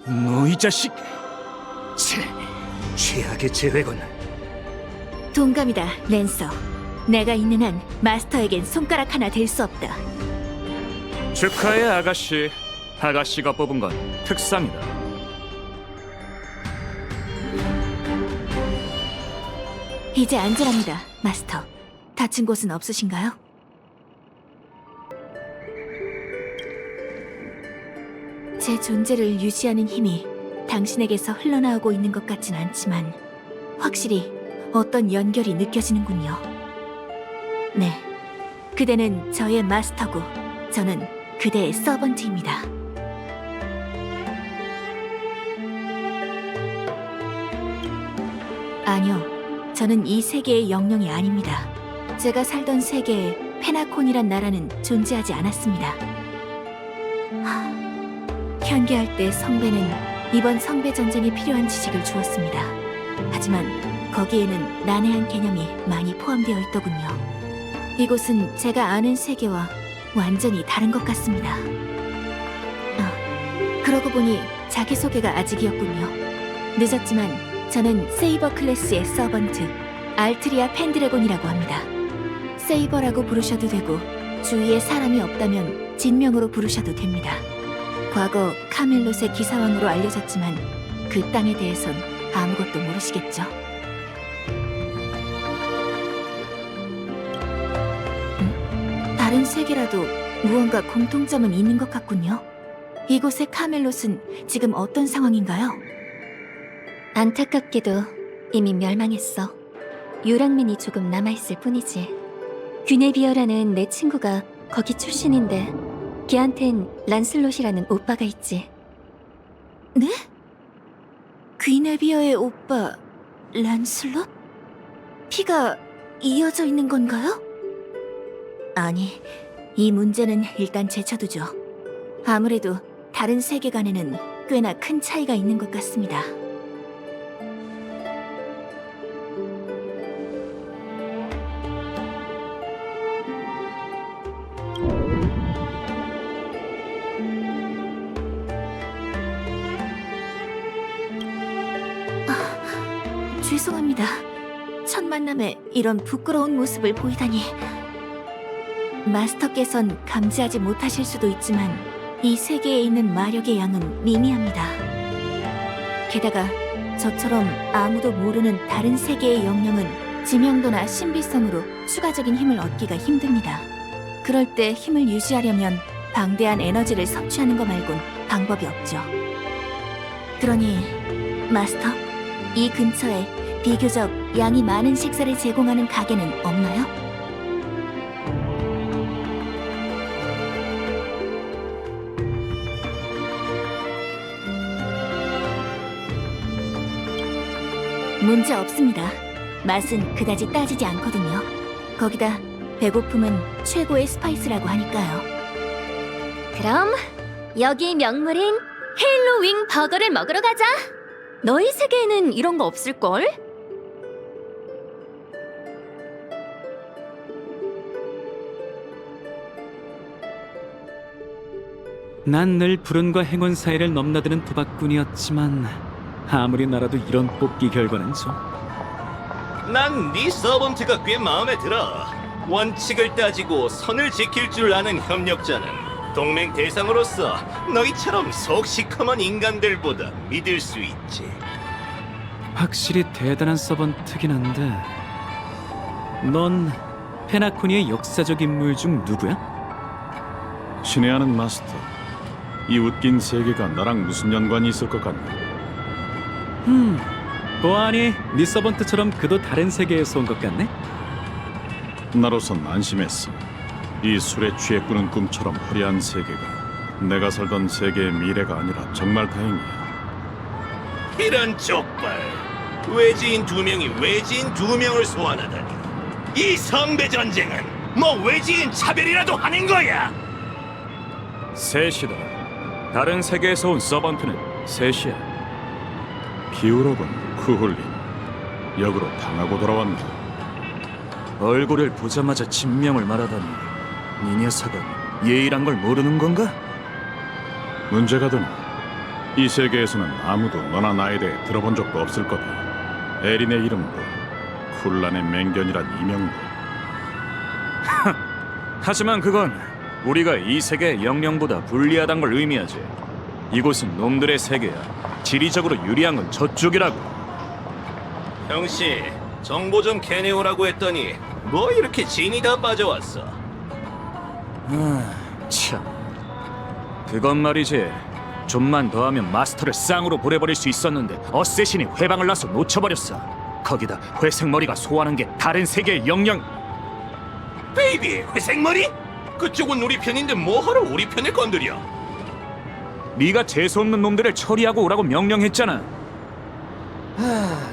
[SPEAKER 10] 너 이 자식! 최악의 재회군.
[SPEAKER 3] 동감이다, 랜서. 내가 있는 한 마스터에겐 손가락 하나 될 수 없다.
[SPEAKER 10] 축하해, 아가씨. 아가씨가 뽑은 건 특상이다.
[SPEAKER 3] 이제 안전합니다, 마스터. 다친 곳은 없으신가요? 제 존재를 유지하는 힘이 당신에게서 흘러나오고 있는 것 같진 않지만 확실히 어떤 연결이 느껴지는군요. 네, 그대는 저의 마스터고 저는 그대의 서번트입니다. 아니요, 저는 이 세계의 영령이 아닙니다. 제가 살던 세계에 페나콘이란 나라는 존재하지 않았습니다. 현계할 때 성배는 이번 성배 전쟁에 필요한 지식을 주었습니다. 하지만 거기에는 난해한 개념이 많이 포함되어 있더군요. 이곳은 제가 아는 세계와 완전히 다른 것 같습니다. 그러고 보니 자기소개가 아직이었군요. 늦었지만 저는 세이버 클래스의 서번트 알트리아 펜드래곤이라고 합니다. 세이버라고 부르셔도 되고 주위에 사람이 없다면 진명으로 부르셔도 됩니다. 과거 카멜롯의 기사왕으로 알려졌지만 그 땅에 대해선 아무것도 모르시겠죠? 다른 세계라도 무언가 공통점은 있는 것 같군요. 이곳의 카멜롯은 지금 어떤 상황인가요? 안타깝게도 이미 멸망했어. 유랑민이 조금 남아있을 뿐이지. 귀네비어라는 내 친구가 거기 출신인데 걔한텐 란슬롯이라는 오빠가 있지. 네? 귀네비어의 오빠 란슬롯? 피가 이어져 있는 건가요? 아니, 이 문제는 일단 제쳐두죠. 아무래도 다른 세계관에는 꽤나 큰 차이가 있는 것 같습니다. 죄송합니다. 첫 만남에 이런 부끄러운 모습을 보이다니. 마스터께선 감지하지 못하실 수도 있지만 이 세계에 있는 마력의 양은 미미합니다. 게다가 저처럼 아무도 모르는 다른 세계의 영령은 지명도나 신비성으로 추가적인 힘을 얻기가 힘듭니다. 그럴 때 힘을 유지하려면 방대한 에너지를 섭취하는 것 말곤 방법이 없죠. 그러니 마스터, 이 근처에 비교적 양이 많은 식사를 제공하는 가게는 없나요? 문제 없습니다. 맛은 그다지 따지지 않거든요. 거기다 배고픔은 최고의 스파이스라고 하니까요.
[SPEAKER 1] 그럼 여기 명물인 헤일로 윙 버거를 먹으러 가자. 너희 세계에는 이런 거 없을걸?
[SPEAKER 9] 난 늘 불운과 행운 사이를 넘나드는 도박꾼이었지만 아무리 날아도 이런 뽑기 결과는 좀...
[SPEAKER 5] 난 네 서번트가 꽤 마음에 들어. 원칙을 따지고 선을 지킬 줄 아는 협력자는 동맹 대상으로서 너희처럼 속 시커먼 인간들보다 믿을 수 있지.
[SPEAKER 9] 확실히 대단한 서번트긴 한데 넌 페나코니의 역사적 인물 중 누구야?
[SPEAKER 10] 신의 하는 마스터. 이 웃긴 세계가 나랑 무슨 연관이 있을 것 같냐?
[SPEAKER 9] 보아하니 네 서번트처럼 그도 다른 세계에서 온 것 같네?
[SPEAKER 10] 나로선 안심했어. 이 술에 취해 꾸는 꿈처럼 화려한 세계가 내가 살던 세계의 미래가 아니라 정말 다행이야.
[SPEAKER 5] 이런 족발. 외지인 2명이 외지인 2명을 소환하다니. 이 성배 전쟁은 뭐 외지인 차별이라도 하는 거야.
[SPEAKER 10] 셋이다. 다른 세계에서 온 서번트는 셋이야. 기우로군 쿠홀린. 역으로 당하고 돌아왔나. 얼굴을 보자마자 진명을 말하다니 이 녀석은 예의란 걸 모르는 건가? 문제가 되나? 이 세계에서는 아무도 너나 나에 대해 들어본 적도 없을 거다. 에린의 이름도 쿨란의 맹견이란 이명도. 하지만 그건 우리가 이 세계의 영령보다 불리하단 걸 의미하지. 이곳은 놈들의 세계야. 지리적으로 유리한 건 저쪽이라고.
[SPEAKER 5] 형씨, 정보 좀 캐내오라고 했더니 뭐 이렇게 진이 다 빠져왔어.
[SPEAKER 10] 참. 그건 말이지. 좀만 더 하면 마스터를 쌍으로 보내버릴 수 있었는데 어쌔신이 회방을 놔서 놓쳐버렸어. 거기다 회색머리가 소환한 게 다른 세계의 영령.
[SPEAKER 5] 베이비, 회색머리? 그쪽은 우리 편인데 뭐하러 우리 편을 건드려?
[SPEAKER 10] 네가 재수없는 놈들을 처리하고 오라고 명령했잖아.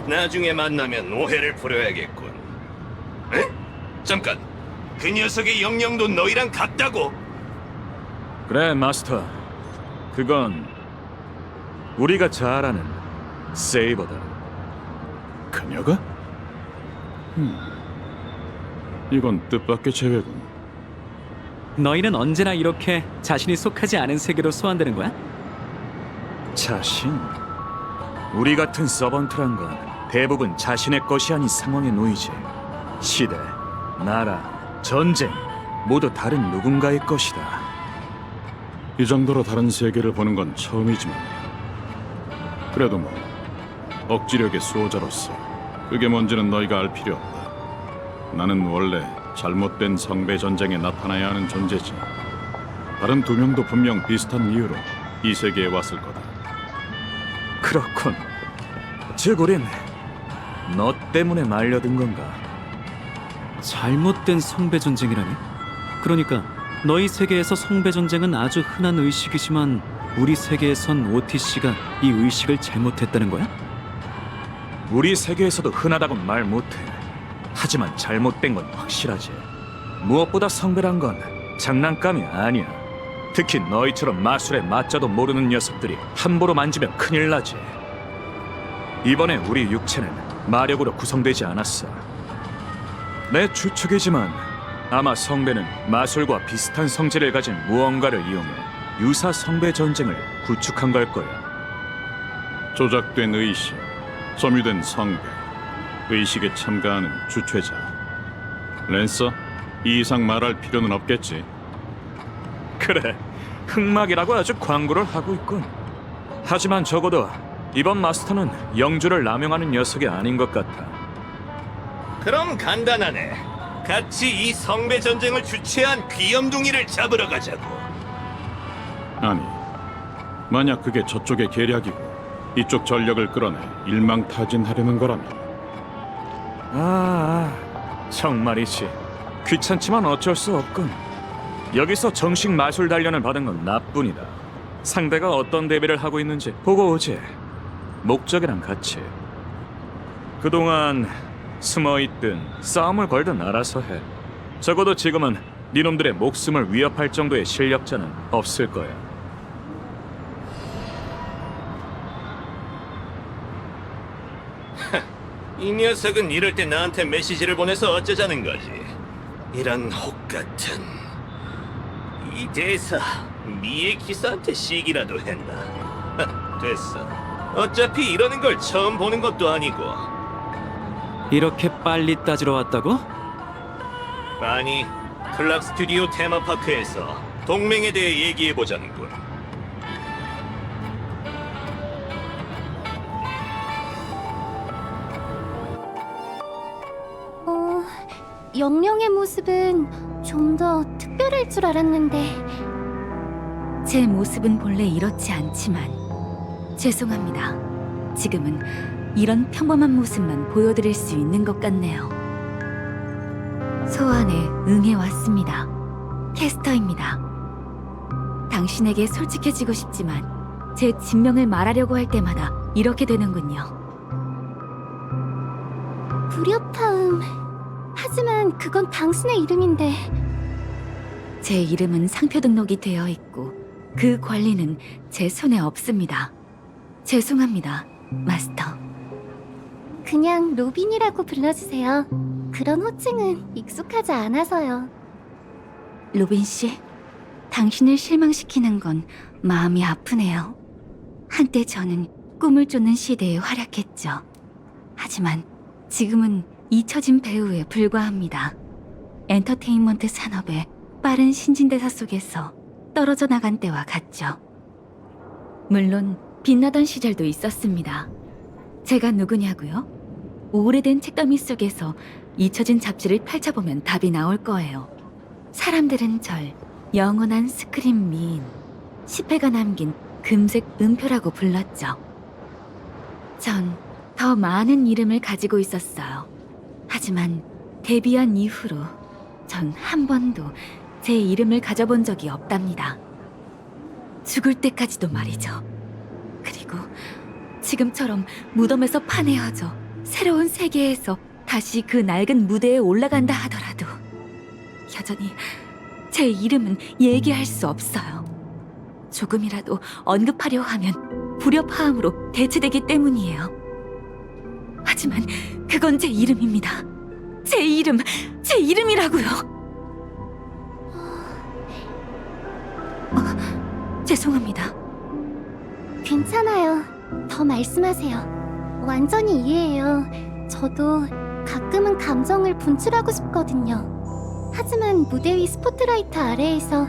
[SPEAKER 5] 나중에 만나면 오해를 풀어야겠군. 에? 잠깐, 그 녀석의 영령도 너희랑 같다고?
[SPEAKER 10] 그래 마스터. 그건 우리가 잘 아는 세이버다. 그녀가? 이건 뜻밖의 재회군.
[SPEAKER 9] 너희는 언제나 이렇게 자신이 속하지 않은 세계로 소환되는 거야?
[SPEAKER 10] 자신? 우리 같은 서번트란 건 대부분 자신의 것이 아닌 상황에 놓이지. 시대, 나라, 전쟁 모두 다른 누군가의 것이다. 이 정도로 다른 세계를 보는 건 처음이지만 그래도 뭐 억지력의 수호자로서 그게 뭔지는 너희가 알 필요 없다. 나는 원래 잘못된 성배 전쟁에 나타나야 하는 존재지. 다른 2명도 분명 비슷한 이유로 이 세계에 왔을 거다. 그렇군. 즉 우린 너 때문에 말려든 건가?
[SPEAKER 9] 잘못된 성배 전쟁이라니? 그러니까 너희 세계에서 성배 전쟁은 아주 흔한 의식이지만 우리 세계에선 OTC가 이 의식을 잘못했다는 거야?
[SPEAKER 10] 우리 세계에서도 흔하다곤 말 못해. 하지만 잘못된 건 확실하지. 무엇보다 성배란 건 장난감이 아니야. 특히 너희처럼 마술에 맞자도 모르는 녀석들이 함부로 만지면 큰일 나지. 이번에 우리 육체는 마력으로 구성되지 않았어. 내 추측이지만 아마 성배는 마술과 비슷한 성질을 가진 무언가를 이용해 유사 성배 전쟁을 구축한 걸 거야. 조작된 의식, 점유된 성배, 의식에 참가하는 주최자. 랜서, 이 이상 말할 필요는 없겠지. 그래, 흑막이라고 아주 광고를 하고 있군. 하지만 적어도 이번 마스터는 영주를 남용하는 녀석이 아닌 것 같아.
[SPEAKER 5] 그럼 간단하네. 같이 이 성배 전쟁을 주최한 귀염둥이를 잡으러 가자고.
[SPEAKER 10] 아니, 만약 그게 저쪽의 계략이고
[SPEAKER 11] 이쪽 전력을 끌어내 일망타진하려는 거라면
[SPEAKER 10] 정말이지. 귀찮지만 어쩔 수 없군. 여기서 정식 마술 단련을 받은 건 나뿐이다. 상대가 어떤 대비를 하고 있는지 보고 오지. 목적이랑 같이. 그동안 숨어있든 싸움을 걸든 알아서 해. 적어도 지금은 니놈들의 목숨을 위협할 정도의 실력자는 없을 거야.
[SPEAKER 5] 이 녀석은 이럴 때 나한테 메시지를 보내서 어쩌자는 거지. 이런 혹 같은. 이 대사 미의 기사한테 시기라도 했나? 됐어. 어차피 이러는 걸 처음 보는 것도 아니고.
[SPEAKER 9] 이렇게 빨리 따지러 왔다고?
[SPEAKER 5] 아니, 클락 스튜디오 테마파크에서 동맹에 대해 얘기해보자는군.
[SPEAKER 1] 영령의 모습은 좀 더 특별할 줄 알았는데
[SPEAKER 12] 제 모습은 본래 이렇지 않지만 죄송합니다. 지금은 이런 평범한 모습만 보여드릴 수 있는 것 같네요. 소환에 응해왔습니다. 캐스터입니다. 당신에게 솔직해지고 싶지만 제 진명을 말하려고 할 때마다 이렇게 되는군요.
[SPEAKER 1] 불협화음. 하지만 그건 당신의 이름인데.
[SPEAKER 12] 제 이름은 상표 등록이 되어 있고 그 권리는 제 손에 없습니다. 죄송합니다, 마스터.
[SPEAKER 1] 그냥 로빈이라고 불러주세요. 그런 호칭은 익숙하지 않아서요.
[SPEAKER 12] 로빈 씨, 당신을 실망시키는 건 마음이 아프네요. 한때 저는 꿈을 쫓는 시대에 활약했죠. 하지만 지금은 잊혀진 배우에 불과합니다. 엔터테인먼트 산업의 빠른 신진대사 속에서 떨어져 나간 때와 같죠. 물론 빛나던 시절도 있었습니다. 제가 누구냐고요? 오래된 책더미 속에서 잊혀진 잡지를 펼쳐보면 답이 나올 거예요. 사람들은 절 영원한 스크린 미인, 10회가 남긴 금색 음표라고 불렀죠. 전 더 많은 이름을 가지고 있었어요. 하지만 데뷔한 이후로 전 한 번도 제 이름을 가져본 적이 없답니다. 죽을 때까지도 말이죠. 그리고 지금처럼 무덤에서 파내어져 새로운 세계에서 다시 그 낡은 무대에 올라간다 하더라도 여전히 제 이름은 얘기할 수 없어요. 조금이라도 언급하려 하면 불협화음으로 대체되기 때문이에요. 하지만 그건 제 이름입니다. 제 이름이라고요. 죄송합니다.
[SPEAKER 1] 괜찮아요. 더 말씀하세요. 완전히 이해해요. 저도 가끔은 감정을 분출하고 싶거든요. 하지만 무대 위 스포트라이트 아래에서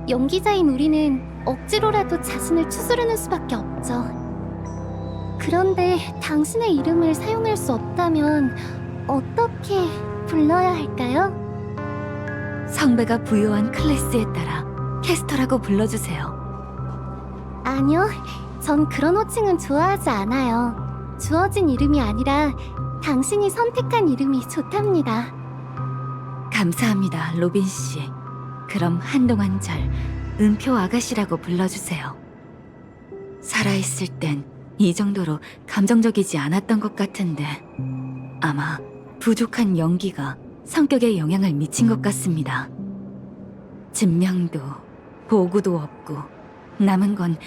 [SPEAKER 1] 연기자인 우리는 억지로라도 자신을 추스르는 수밖에 없죠. 그런데 당신의 이름을 사용할 수 없다면 어떻게 불러야 할까요?
[SPEAKER 12] 성배가 부여한 클래스에 따라 캐스터라고 불러주세요.
[SPEAKER 1] 아니요, 전 그런 호칭은 좋아하지 않아요. 주어진 이름이 아니라 당신이 선택한 이름이 좋답니다.
[SPEAKER 12] 감사합니다, 로빈 씨. 그럼 한동안 절 음표 아가씨라고 불러주세요. 살아있을 땐 이 정도로 감정적이지 않았던 것 같은데 아마 부족한 연기가 성격에 영향을 미친 것 같습니다. 진명도 보구도 없고 남은 건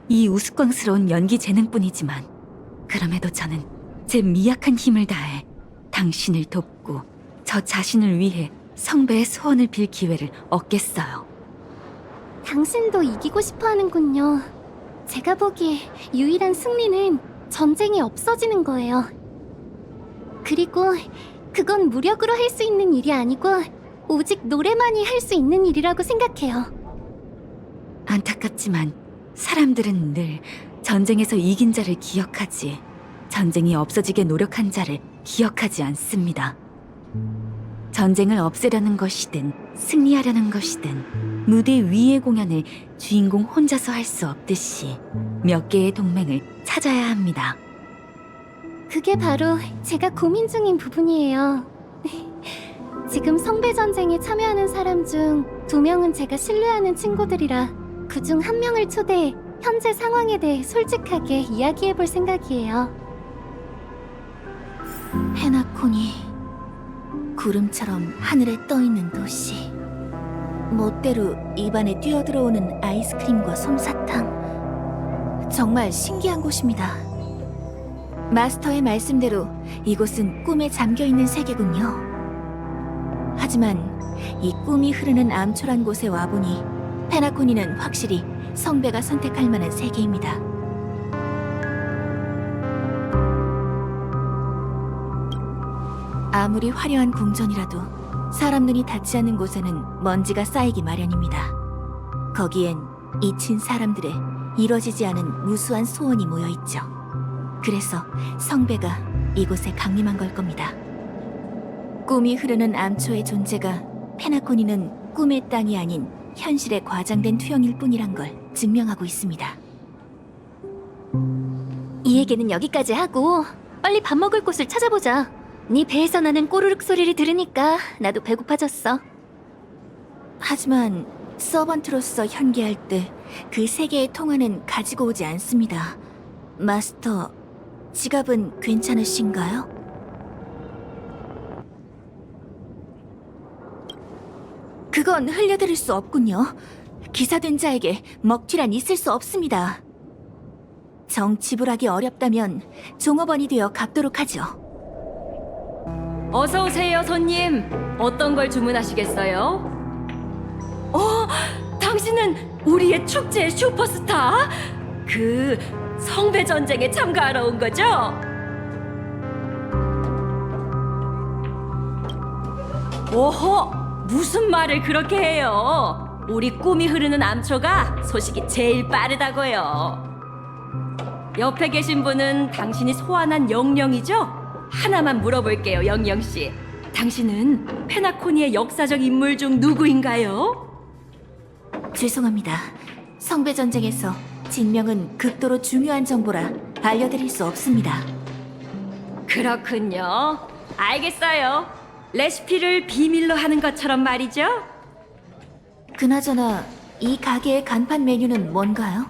[SPEAKER 12] 이 우스꽝스러운 연기 재능뿐이지만 그럼에도 저는 제 미약한 힘을 다해 당신을 돕고 저 자신을 위해 성배의 소원을 빌 기회를 얻겠어요.
[SPEAKER 1] 당신도 이기고 싶어 하는군요. 제가 보기에 유일한 승리는 전쟁이 없어지는 거예요. 그리고 그건 무력으로 할 수 있는 일이 아니고 오직 노래만이 할 수 있는 일이라고 생각해요.
[SPEAKER 12] 안타깝지만 사람들은 늘 전쟁에서 이긴 자를 기억하지 전쟁이 없어지게 노력한 자를 기억하지 않습니다. 전쟁을 없애려는 것이든 승리하려는 것이든 무대 위의 공연을 주인공 혼자서 할 수 없듯이 몇 개의 동맹을 찾아야 합니다.
[SPEAKER 1] 그게 바로 제가 고민 중인 부분이에요. 지금 성배 전쟁에 참여하는 사람 중 2명은 제가 신뢰하는 친구들이라 그중 1명을 초대해 현재 상황에 대해 솔직하게 이야기해 볼 생각이에요.
[SPEAKER 3] 페나콘이 구름처럼 하늘에 떠있는 도시. 멋대로 입안에 뛰어들어오는 아이스크림과 솜사탕. 정말 신기한 곳입니다. 마스터의 말씀대로 이곳은 꿈에 잠겨있는 세계군요. 하지만 이 꿈이 흐르는 암초란 곳에 와보니 페나코니는 확실히 성배가 선택할 만한 세계입니다. 아무리 화려한 궁전이라도 사람 눈이 닿지 않는 곳에는 먼지가 쌓이기 마련입니다. 거기엔 잊힌 사람들의 이뤄지지 않은 무수한 소원이 모여있죠. 그래서 성배가 이곳에 강림한 걸 겁니다. 꿈이 흐르는 암초의 존재가 페나코니는 꿈의 땅이 아닌 현실의 과장된 투영일 뿐이란 걸 증명하고 있습니다.
[SPEAKER 1] 이 얘기는 여기까지 하고 빨리 밥 먹을 곳을 찾아보자. 네 배에서 나는 꼬르륵 소리를 들으니까 나도 배고파졌어.
[SPEAKER 3] 하지만 서번트로서 현기할 때 그 세계의 통화는 가지고 오지 않습니다. 마스터, 지갑은 괜찮으신가요? 그건 흘려드릴 수 없군요. 기사된 자에게 먹튀란 있을 수 없습니다. 정 지불하기 어렵다면 종업원이 되어 갚도록 하죠.
[SPEAKER 4] 어서 오세요, 손님. 어떤 걸 주문하시겠어요? 당신은 우리의 축제의 슈퍼스타? 그 성배 전쟁에 참가하러 온 거죠? 오호, 무슨 말을 그렇게 해요? 우리 꿈이 흐르는 암초가 소식이 제일 빠르다고요. 옆에 계신 분은 당신이 소환한 영령이죠? 하나만 물어볼게요, 영령씨. 당신은 페나코니의 역사적 인물 중 누구인가요?
[SPEAKER 3] 죄송합니다. 성배 전쟁에서 진명은 극도로 중요한 정보라 알려드릴 수 없습니다.
[SPEAKER 4] 그렇군요. 알겠어요. 레시피를 비밀로 하는 것처럼 말이죠.
[SPEAKER 3] 그나저나 이 가게의 간판 메뉴는 뭔가요?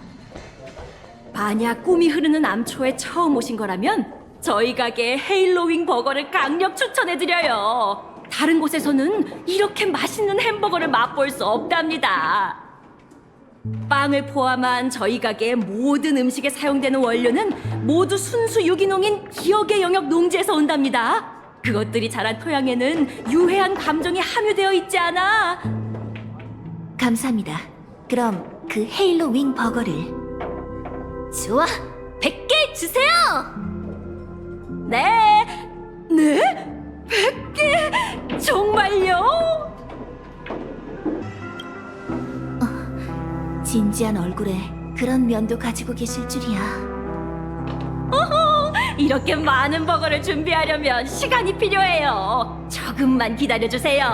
[SPEAKER 4] 만약 꿈이 흐르는 암초에 처음 오신 거라면 저희 가게의 헤일로윙 버거를 강력 추천해드려요. 다른 곳에서는 이렇게 맛있는 햄버거를 맛볼 수 없답니다. 빵을 포함한 저희 가게의 모든 음식에 사용되는 원료는 모두 순수 유기농인 기억의 영역 농지에서 온답니다. 그것들이 자란 토양에는 유해한 감정이 함유되어 있지 않아.
[SPEAKER 3] 감사합니다. 그럼 그 헤일로 윙 버거를.
[SPEAKER 1] 좋아, 100개 주세요!
[SPEAKER 4] 네? 100개? 정말요?
[SPEAKER 3] 진지한 얼굴에 그런 면도 가지고 계실 줄이야.
[SPEAKER 4] 이렇게 많은 버거를 준비하려면 시간이 필요해요. 조금만 기다려주세요.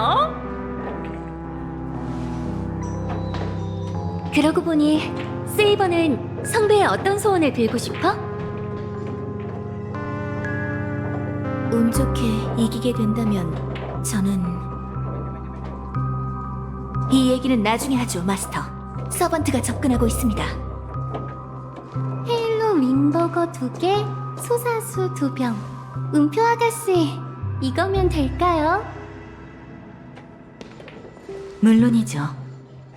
[SPEAKER 1] 그러고 보니 세이버는 성배의 어떤 소원을 빌고 싶어?
[SPEAKER 3] 운 좋게 이기게 된다면 저는... 이 얘기는 나중에 하죠, 마스터. 서번트가 접근하고 있습니다.
[SPEAKER 1] 헤일로 윙버거 2개, 소사수 2병. 음표 아가씨, 이거면 될까요?
[SPEAKER 12] 물론이죠.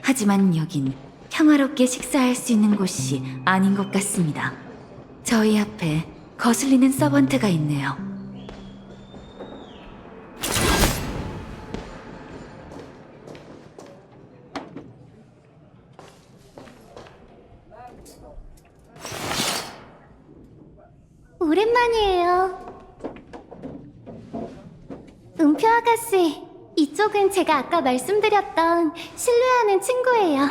[SPEAKER 12] 하지만 여긴 평화롭게 식사할 수 있는 곳이 아닌 것 같습니다. 저희 앞에 거슬리는 서번트가 있네요.
[SPEAKER 1] 오랜만이에요. 음표 아가씨, 이쪽은 제가 아까 말씀드렸던 신뢰하는 친구예요.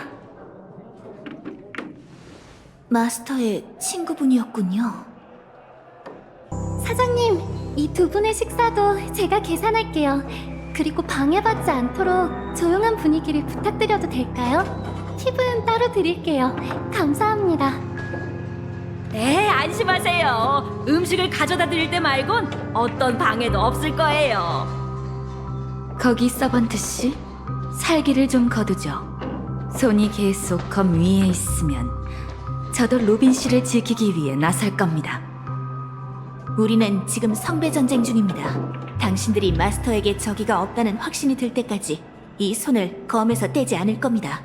[SPEAKER 3] 마스터의 친구분이었군요.
[SPEAKER 1] 사장님, 이 2분의 식사도 제가 계산할게요. 그리고 방해받지 않도록 조용한 분위기를 부탁드려도 될까요? 팁은 따로 드릴게요. 감사합니다.
[SPEAKER 4] 네, 안심하세요. 음식을 가져다 드릴 때 말곤 어떤 방해도 없을 거예요.
[SPEAKER 12] 거기 서번트 씨, 살기를 좀 거두죠. 손이 계속 검 위에 있으면 저도 로빈 씨를 지키기 위해 나설 겁니다.
[SPEAKER 3] 우리는 지금 성배 전쟁 중입니다. 당신들이 마스터에게 적이가 없다는 확신이 들 때까지 이 손을 검에서 떼지 않을 겁니다.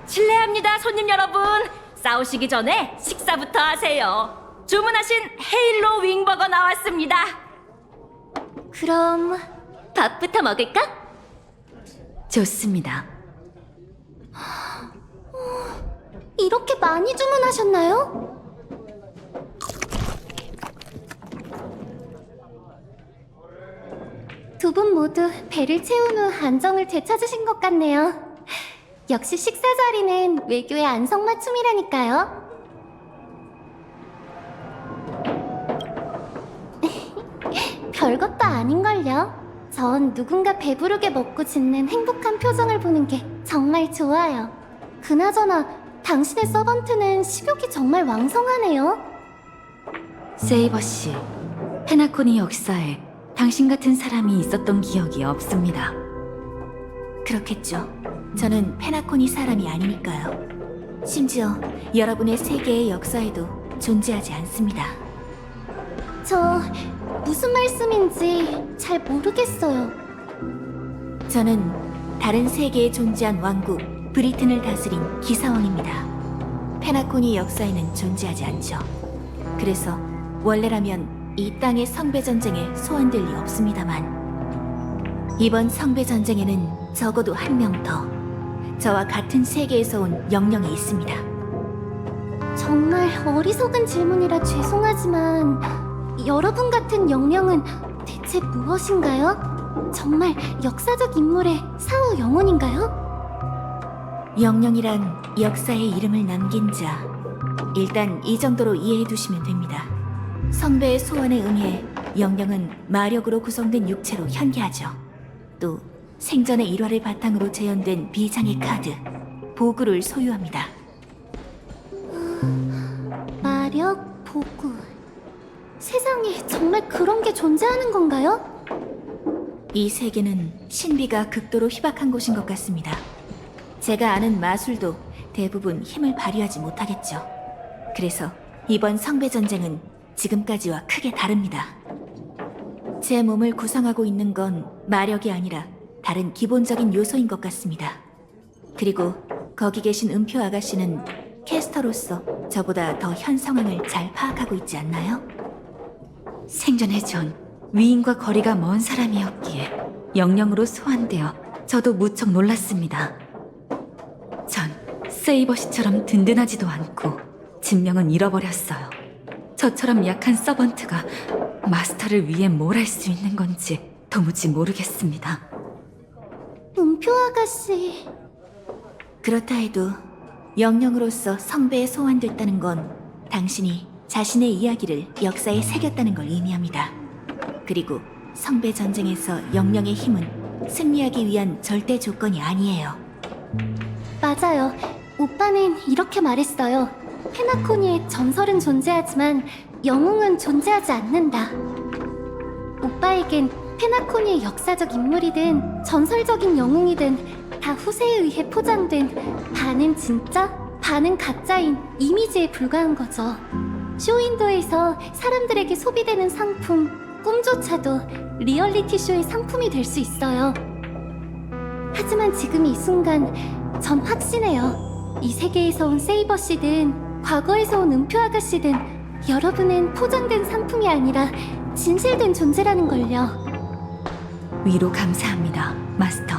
[SPEAKER 4] 실례합니다, 손님 여러분. 싸우시기 전에 식사부터 하세요. 주문하신 헤일로 윙버거 나왔습니다.
[SPEAKER 1] 그럼 밥부터 먹을까?
[SPEAKER 12] 좋습니다.
[SPEAKER 1] 이렇게 많이 주문하셨나요? 두 분 모두 배를 채운 후 안정을 되찾으신 것 같네요. 역시 식사 자리는 외교의 안성맞춤이라니까요. 별것도 아닌걸요. 전 누군가 배부르게 먹고 짖는 행복한 표정을 보는 게 정말 좋아요. 그나저나 당신의 서번트는 식욕이 정말 왕성하네요.
[SPEAKER 12] 세이버 씨, 페나코니 역사에 당신 같은 사람이 있었던 기억이 없습니다.
[SPEAKER 3] 그렇겠죠. 저는 페나코니 사람이 아니니까요. 심지어 여러분의 세계의 역사에도 존재하지 않습니다.
[SPEAKER 1] 저 무슨 말씀인지 잘 모르겠어요.
[SPEAKER 3] 저는 다른 세계에 존재한 왕국 브리튼을 다스린 기사원입니다. 페나코니 역사에는 존재하지 않죠. 그래서 원래라면 이 땅의 성배 전쟁에 소환될 리 없습니다만 이번 성배 전쟁에는 적어도 한 명 더 저와 같은 세계에서 온 영령이 있습니다.
[SPEAKER 1] 정말 어리석은 질문이라 죄송하지만 여러분 같은 영령은 대체 무엇인가요? 정말 역사적 인물의 사후 영혼인가요?
[SPEAKER 3] 영령이란 역사에 이름을 남긴 자. 일단 이 정도로 이해해 두시면 됩니다. 성배의 소원에 응해 영령은 마력으로 구성된 육체로 현계하죠. 또 생전의 일화를 바탕으로 재현된 비장의 카드, 보구를 소유합니다.
[SPEAKER 1] 마력, 보구. 세상에 정말 그런 게 존재하는 건가요?
[SPEAKER 3] 이 세계는 신비가 극도로 희박한 곳인 것 같습니다. 제가 아는 마술도 대부분 힘을 발휘하지 못하겠죠. 그래서 이번 성배 전쟁은 지금까지와 크게 다릅니다. 제 몸을 구성하고 있는 건 마력이 아니라 다른 기본적인 요소인 것 같습니다. 그리고 거기 계신 음표 아가씨는 캐스터로서 저보다 더 현 상황을 잘 파악하고 있지 않나요?
[SPEAKER 12] 생전에 전 위인과 거리가 먼 사람이었기에 영령으로 소환되어 저도 무척 놀랐습니다. 전 세이버 씨처럼 든든하지도 않고 진명은 잃어버렸어요. 저처럼 약한 서번트가 마스터를 위해 뭘 할 수 있는 건지 도무지 모르겠습니다.
[SPEAKER 1] 음표 아가씨.
[SPEAKER 3] 그렇다 해도 영령으로서 성배에 소환됐다는 건 당신이 자신의 이야기를 역사에 새겼다는 걸 의미합니다. 그리고 성배 전쟁에서 영령의 힘은 승리하기 위한 절대 조건이 아니에요.
[SPEAKER 1] 맞아요. 오빠는 이렇게 말했어요. 페나코니의 전설은 존재하지만 영웅은 존재하지 않는다. 오빠에겐 페나코니의 역사적 인물이든 전설적인 영웅이든 다 후세에 의해 포장된 반은 진짜, 반은 가짜인 이미지에 불과한 거죠. 쇼윈도에서 사람들에게 소비되는 상품, 꿈조차도 리얼리티 쇼의 상품이 될 수 있어요. 하지만 지금 이 순간 전 확신해요. 이 세계에서 온 세이버 씨든 과거에서 온 음표 아가씨든 여러분은 포장된 상품이 아니라 진실된 존재라는 걸요.
[SPEAKER 12] 위로 감사합니다, 마스터.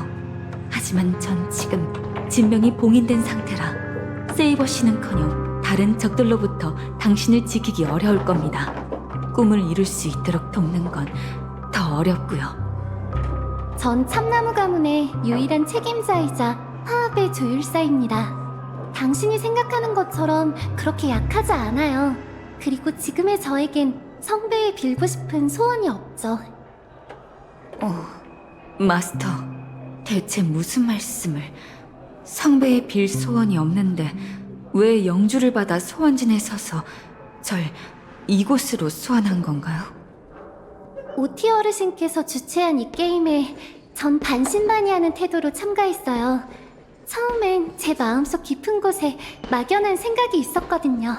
[SPEAKER 12] 하지만 전 지금 진명이 봉인된 상태라 세이버 씨는커녕 다른 적들로부터 당신을 지키기 어려울 겁니다. 꿈을 이룰 수 있도록 돕는 건 더 어렵고요.
[SPEAKER 1] 전 참나무 가문의 유일한 책임자이자 화합의 조율사입니다. 당신이 생각하는 것처럼 그렇게 약하지 않아요. 그리고 지금의 저에겐 성배에 빌고 싶은 소원이 없죠.
[SPEAKER 12] 마스터, 대체 무슨 말씀을... 성배에 빌 소원이 없는데 왜 영주를 받아 소환진에 서서 절 이곳으로 소환한 건가요?
[SPEAKER 1] 오티 어르신께서 주최한 이 게임에 전 반신반의하는 태도로 참가했어요. 처음엔 제 마음속 깊은 곳에 막연한 생각이 있었거든요.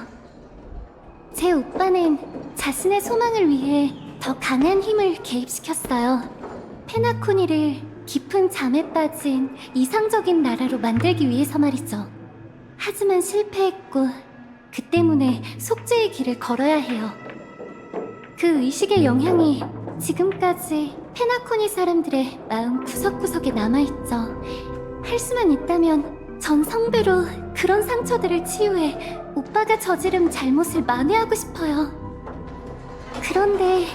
[SPEAKER 1] 제 오빠는 자신의 소망을 위해 더 강한 힘을 개입시켰어요. 페나코니를 깊은 잠에 빠진 이상적인 나라로 만들기 위해서 말이죠. 하지만 실패했고 그 때문에 속죄의 길을 걸어야 해요. 그 의식의 영향이 지금까지 페나코니 사람들의 마음 구석구석에 남아있죠. 할 수만 있다면 전 성배로 그런 상처들을 치유해 오빠가 저지른 잘못을 만회하고 싶어요. 그런데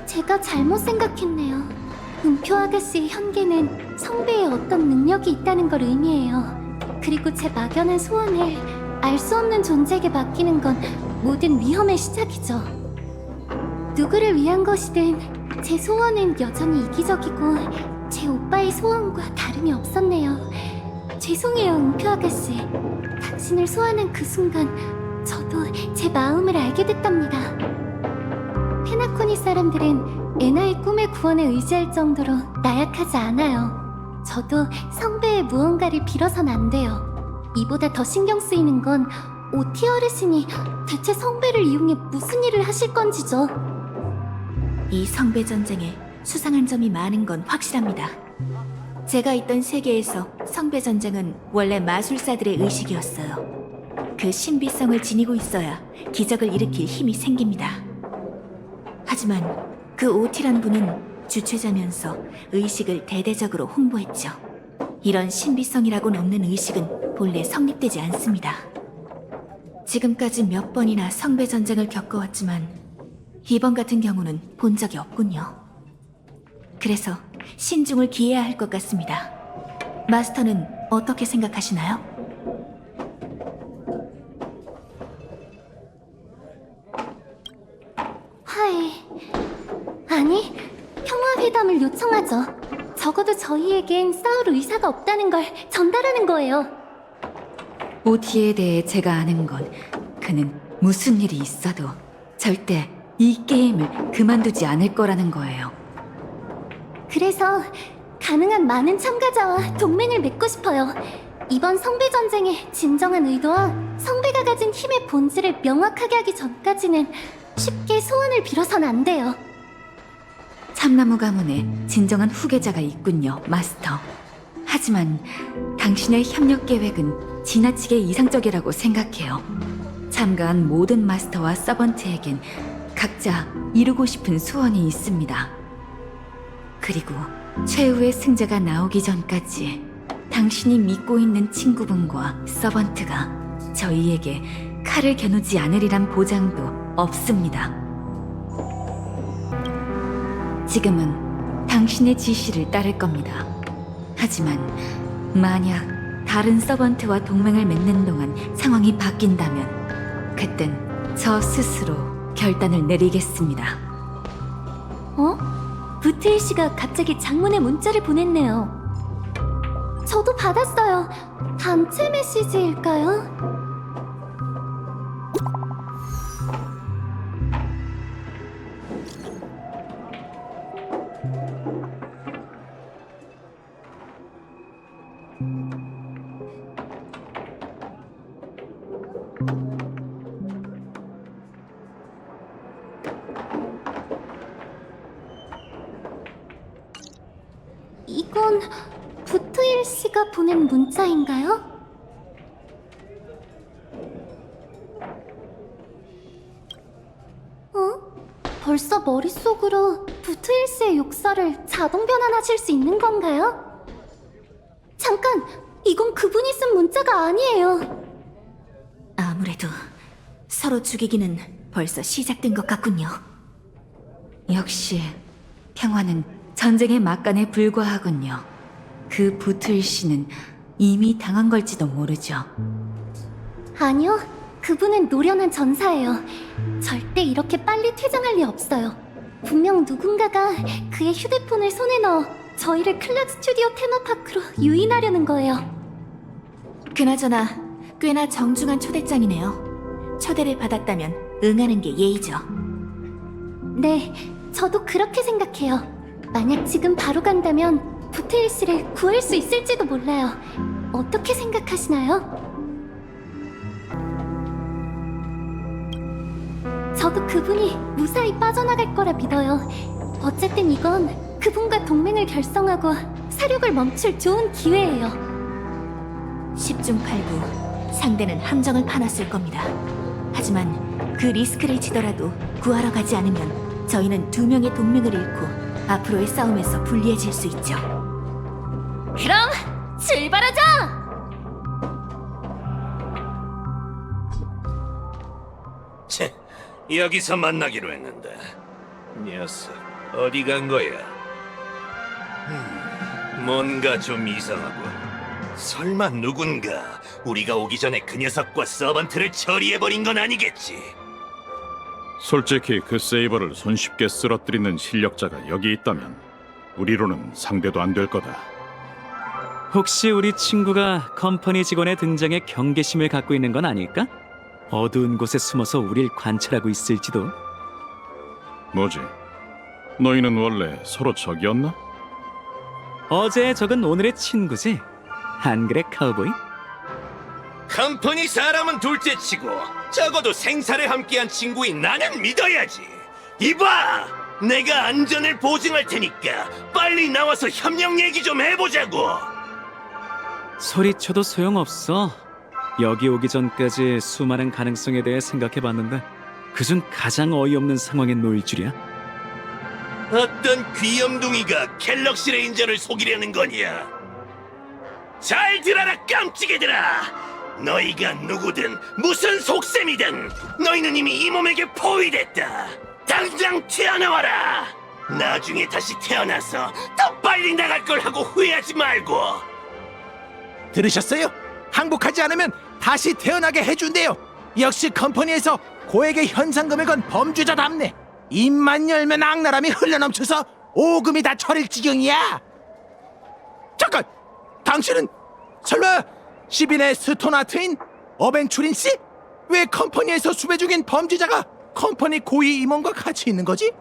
[SPEAKER 1] 제가 잘못 생각했네요. 은표 아가씨의 현계는 성배에 어떤 능력이 있다는 걸 의미해요. 그리고 제 막연한 소원을 알 수 없는 존재에게 맡기는 건 모든 위험의 시작이죠. 누구를 위한 것이든 제 소원은 여전히 이기적이고 제 오빠의 소원과 다름이 없었네요. 죄송해요, 은표 아가씨. 당신을 소환한 그 순간 저도 제 마음을 알게 됐답니다. 페나코니 사람들은 에나의 꿈의 구원에 의지할 정도로 나약하지 않아요. 저도 성배의 무언가를 빌어선 안 돼요. 이보다 더 신경 쓰이는 건 오티 어르신이 대체 성배를 이용해 무슨 일을 하실 건지죠.
[SPEAKER 12] 이 성배 전쟁에 수상한 점이 많은 건 확실합니다. 제가 있던 세계에서 성배 전쟁은 원래 마술사들의 의식이었어요. 그 신비성을 지니고 있어야 기적을 일으킬 힘이 생깁니다. 하지만 그 오티란 분은 주최자면서 의식을 대대적으로 홍보했죠. 이런 신비성이라고는 없는 의식은 본래 성립되지 않습니다. 지금까지 몇 번이나 성배 전쟁을 겪어왔지만 이번 같은 경우는 본 적이 없군요. 그래서 신중을 기해야 할 것 같습니다. 마스터는 어떻게 생각하시나요?
[SPEAKER 1] 아니, 평화회담을 요청하죠. 적어도 저희에겐 싸울 의사가 없다는 걸 전달하는 거예요.
[SPEAKER 12] 오티에 대해 제가 아는 건 그는 무슨 일이 있어도 절대 이 게임을 그만두지 않을 거라는 거예요.
[SPEAKER 1] 그래서 가능한 많은 참가자와 동맹을 맺고 싶어요. 이번 성배 전쟁의 진정한 의도와 성배가 가진 힘의 본질을 명확하게 하기 전까지는 쉽게 소원을 빌어선 안 돼요.
[SPEAKER 12] 참나무 가문에 진정한 후계자가 있군요, 마스터. 하지만 당신의 협력 계획은 지나치게 이상적이라고 생각해요. 참가한 모든 마스터와 서번트에겐 각자 이루고 싶은 소원이 있습니다. 그리고 최후의 승자가 나오기 전까지 당신이 믿고 있는 친구분과 서번트가 저희에게 칼을 겨누지 않으리란 보장도 없습니다. 지금은 당신의 지시를 따를 겁니다. 하지만 만약 다른 서번트와 동맹을 맺는 동안 상황이 바뀐다면 그땐 저 스스로 결단을 내리겠습니다.
[SPEAKER 1] 부트일 씨가 갑자기 장문의 문자를 보냈네요. 저도 받았어요. 단체 메시지일까요? 이건 부트일 씨가 보낸 문자인가요? 벌써 머릿속으로 부트일 씨의 욕설을 자동 변환하실 수 있는 건가요? 잠깐! 이건 그분이 쓴 문자가 아니에요.
[SPEAKER 12] 아무래도 서로 죽이기는 벌써 시작된 것 같군요. 역시 평화는 전쟁의 막간에 불과하군요. 그 부트일 씨는 이미 당한 걸지도 모르죠.
[SPEAKER 1] 아니요, 그분은 노련한 전사예요. 절대 이렇게 빨리 퇴장할 리 없어요. 분명 누군가가 그의 휴대폰을 손에 넣어 저희를 클락 스튜디오 테마파크로 유인하려는 거예요.
[SPEAKER 12] 그나저나 꽤나 정중한 초대장이네요. 초대를 받았다면 응하는 게 예의죠.
[SPEAKER 1] 네, 저도 그렇게 생각해요. 만약 지금 바로 간다면 부테일 씨를 구할 수 있을지도 몰라요. 어떻게 생각하시나요? 저도 그분이 무사히 빠져나갈 거라 믿어요. 어쨌든 이건 그분과 동맹을 결성하고 사륙을 멈출 좋은 기회예요.
[SPEAKER 12] 10중 8구 상대는 함정을 파놨을 겁니다. 하지만 그 리스크를 지더라도 구하러 가지 않으면 저희는 2명의 동맹을 잃고 앞으로의 싸움에서 불리해질 수 있죠.
[SPEAKER 1] 그럼 출발하자!
[SPEAKER 8] 채, 여기서 만나기로 했는데 녀석 어디 간 거야? 뭔가 좀 이상하군. 설마 누군가 우리가 오기 전에 그 녀석과 서번트를 처리해버린 건 아니겠지?
[SPEAKER 11] 솔직히 그 세이버를 손쉽게 쓰러뜨리는 실력자가 여기 있다면 우리로는 상대도 안 될 거다.
[SPEAKER 9] 혹시 우리 친구가 컴퍼니 직원의 등장에 경계심을 갖고 있는 건 아닐까? 어두운 곳에 숨어서 우릴 관찰하고 있을지도.
[SPEAKER 11] 뭐지? 너희는 원래 서로 적이었나?
[SPEAKER 9] 어제의 적은 오늘의 친구지. 안 그래, 카우보이?
[SPEAKER 8] 컴퍼니 사람은 둘째치고 적어도 생사를 함께한 친구인 나는 믿어야지. 이봐! 내가 안전을 보증할 테니까 빨리 나와서 협력 얘기 좀 해보자고.
[SPEAKER 9] 소리쳐도 소용없어. 여기 오기 전까지 수많은 가능성에 대해 생각해봤는데 그중 가장 어이없는 상황에 놓일 줄이야.
[SPEAKER 8] 어떤 귀염둥이가 갤럭시 레인저를 속이려는 거냐? 잘 들어라, 깜찍이들아! 너희가 누구든 무슨 속셈이든 너희는 이미 이 몸에게 포위됐다. 당장 튀어나와라. 나중에 다시 태어나서 더 빨리 나갈 걸 하고 후회하지 말고.
[SPEAKER 6] 들으셨어요? 항복하지 않으면 다시 태어나게 해준대요. 역시 컴퍼니에서 고액의 현상 금액은 범죄자답네. 입만 열면 악랄함이 흘러넘쳐서 오금이 다 저릴 지경이야. 잠깐! 당신은 설마 10인의 스토나트인 어벤추린 씨? 왜 컴퍼니에서 수배 중인 범죄자가 컴퍼니 고위 임원과 같이 있는 거지?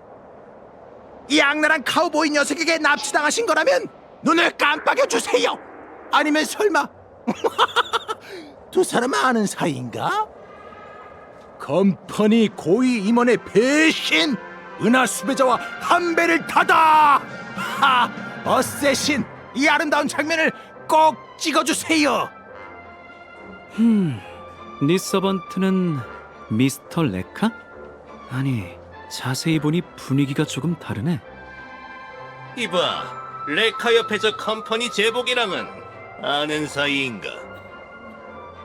[SPEAKER 6] 이 악랄한 카우보이 녀석에게 납치당하신 거라면 눈을 깜빡여 주세요. 아니면 설마 두 사람 아는 사이인가? 컴퍼니 고위 임원의 배신! 은하 수배자와 한 배를 타다! 하! 어쌔신! 이 아름다운 장면을 꼭 찍어주세요!
[SPEAKER 9] 네 서번트는 미스터 레카? 아니, 자세히 보니 분위기가 조금 다르네.
[SPEAKER 8] 이봐, 레카 옆에 저 컴퍼니 제복이랑은 아는 사이인가?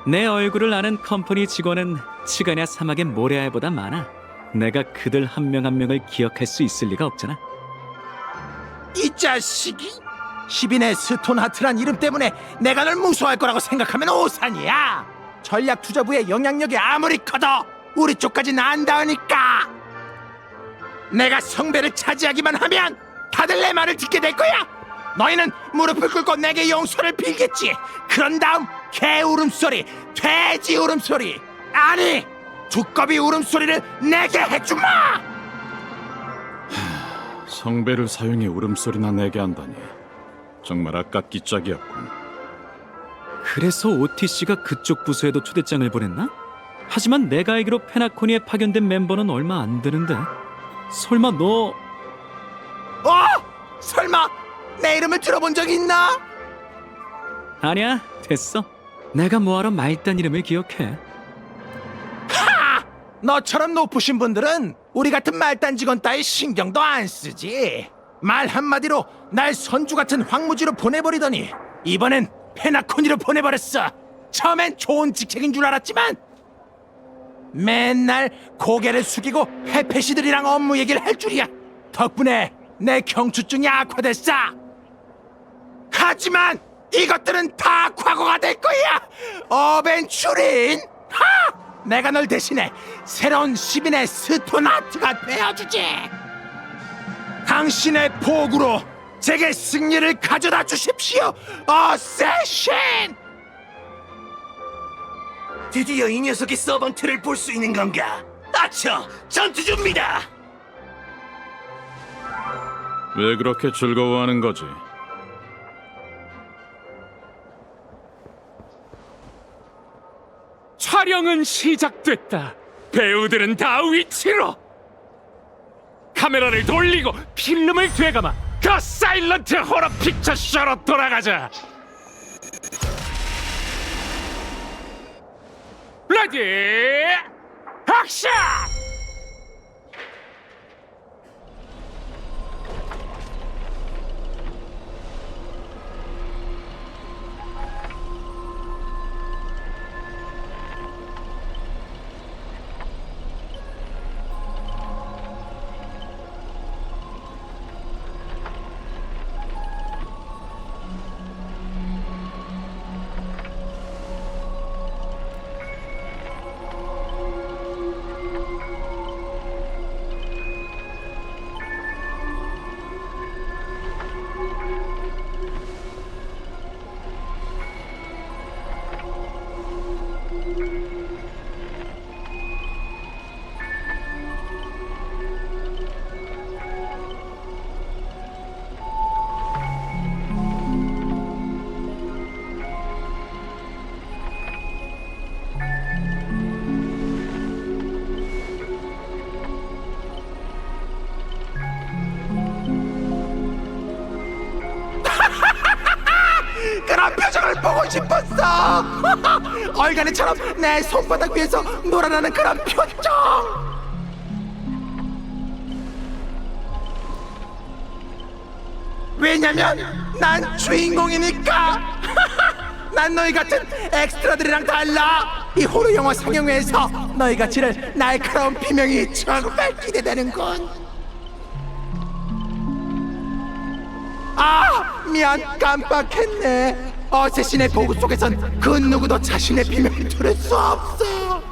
[SPEAKER 9] 내 얼굴을 아는 컴퍼니 직원은 치가냐 사막의 모래알보다 많아. 내가 그들 한 명 한 명을 기억할 수 있을 리가 없잖아.
[SPEAKER 6] 이 자식이! 10인의 스톤하트란 이름 때문에 내가 널 무서워할 거라고 생각하면 오산이야! 전략투자부의 영향력이 아무리 커도 우리 쪽까지 난다으니까! 내가 성배를 차지하기만 하면 다들 내 말을 듣게 될 거야! 너희는 무릎을 꿇고 내게 용서를 빌겠지! 그런 다음 개 울음소리, 돼지 울음소리, 아니! 두꺼비 울음소리를 내게 해주마!
[SPEAKER 11] 성배를 사용해 울음소리나 내게 한다니 정말 아깝기 짝이었군.
[SPEAKER 9] 그래서 OTC가 그쪽 부서에도 초대장을 보냈나? 하지만 내가 알기로 페나코니에 파견된 멤버는 얼마 안 되는데. 설마 너...
[SPEAKER 6] 설마 내 이름을 들어본 적이 있나?
[SPEAKER 9] 아니야, 됐어. 내가 뭐하러 말단 이름을 기억해.
[SPEAKER 6] 너처럼 높으신 분들은 우리 같은 말단 직원 따위 신경도 안 쓰지. 말 한마디로 날 선주 같은 황무지로 보내버리더니 이번엔 페나코니로 보내버렸어. 처음엔 좋은 직책인 줄 알았지만 맨날 고개를 숙이고 페페시들이랑 업무 얘기를 할 줄이야. 덕분에 내 경추증이 악화됐어. 하지만 이것들은 다 과거가 될 거야. 어벤추린! 내가 널 대신해 새로운 10인의 스톤하트가 되어주지. 당신의 포구로 제게 승리를 가져다 주십시오, 어쌔신!
[SPEAKER 5] 드디어 이 녀석의 서번트를 볼 수 있는 건가? 아처, 전투 중입니다.
[SPEAKER 11] 왜 그렇게 즐거워하는 거지?
[SPEAKER 7] 촬영은 시작됐다. 배우들은 다 위치로. 카메라를 돌리고 필름을 되감아 그 사일런트 호러 픽처 쇼로 돌아가자. 레디 액션!
[SPEAKER 6] 그런 표정을 보고 싶었어. 얼간이처럼 내 손바닥 위에서 놀아나는 그런 표정. 왜냐면 난 주인공이니까. 난 너희 같은 엑스트라들이랑 달라. 이 호러 영화 상영회에서 너희가 지를 날카로운 비명이 정말 기대되는군. 아, 미안, 깜빡했네. 어쌔신의 보고 속에선 그 누구도 자신의 비명을 들을 수 없어.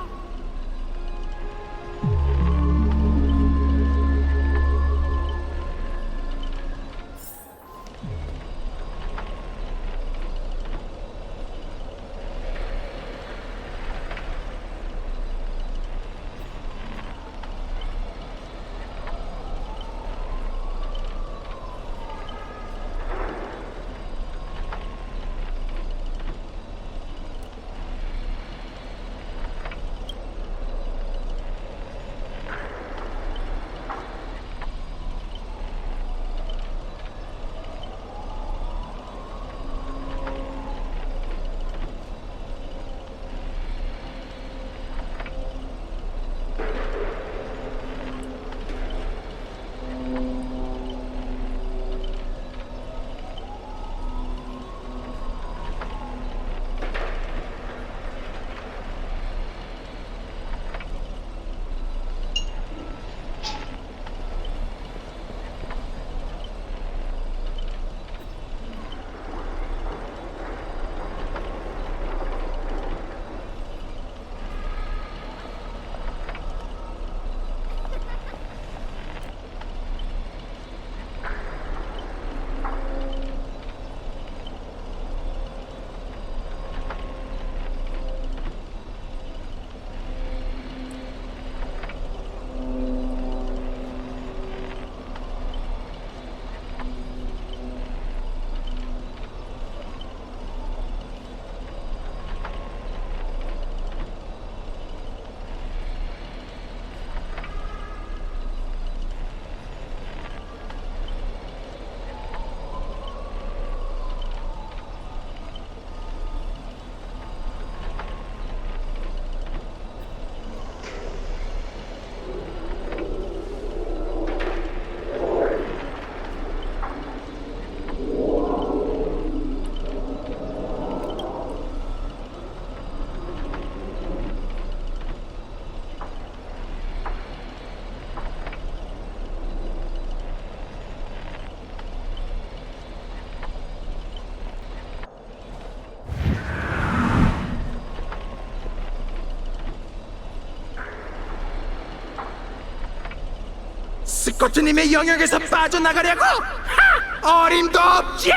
[SPEAKER 6] 스코트님의 영역에서 빠져나가려고? 하! 어림도 없지!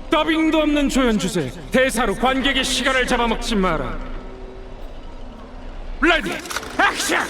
[SPEAKER 7] 더빙도 없는 조연 주제. 대사로 관객의 시간을 잡아먹지 마라. 레디 액션!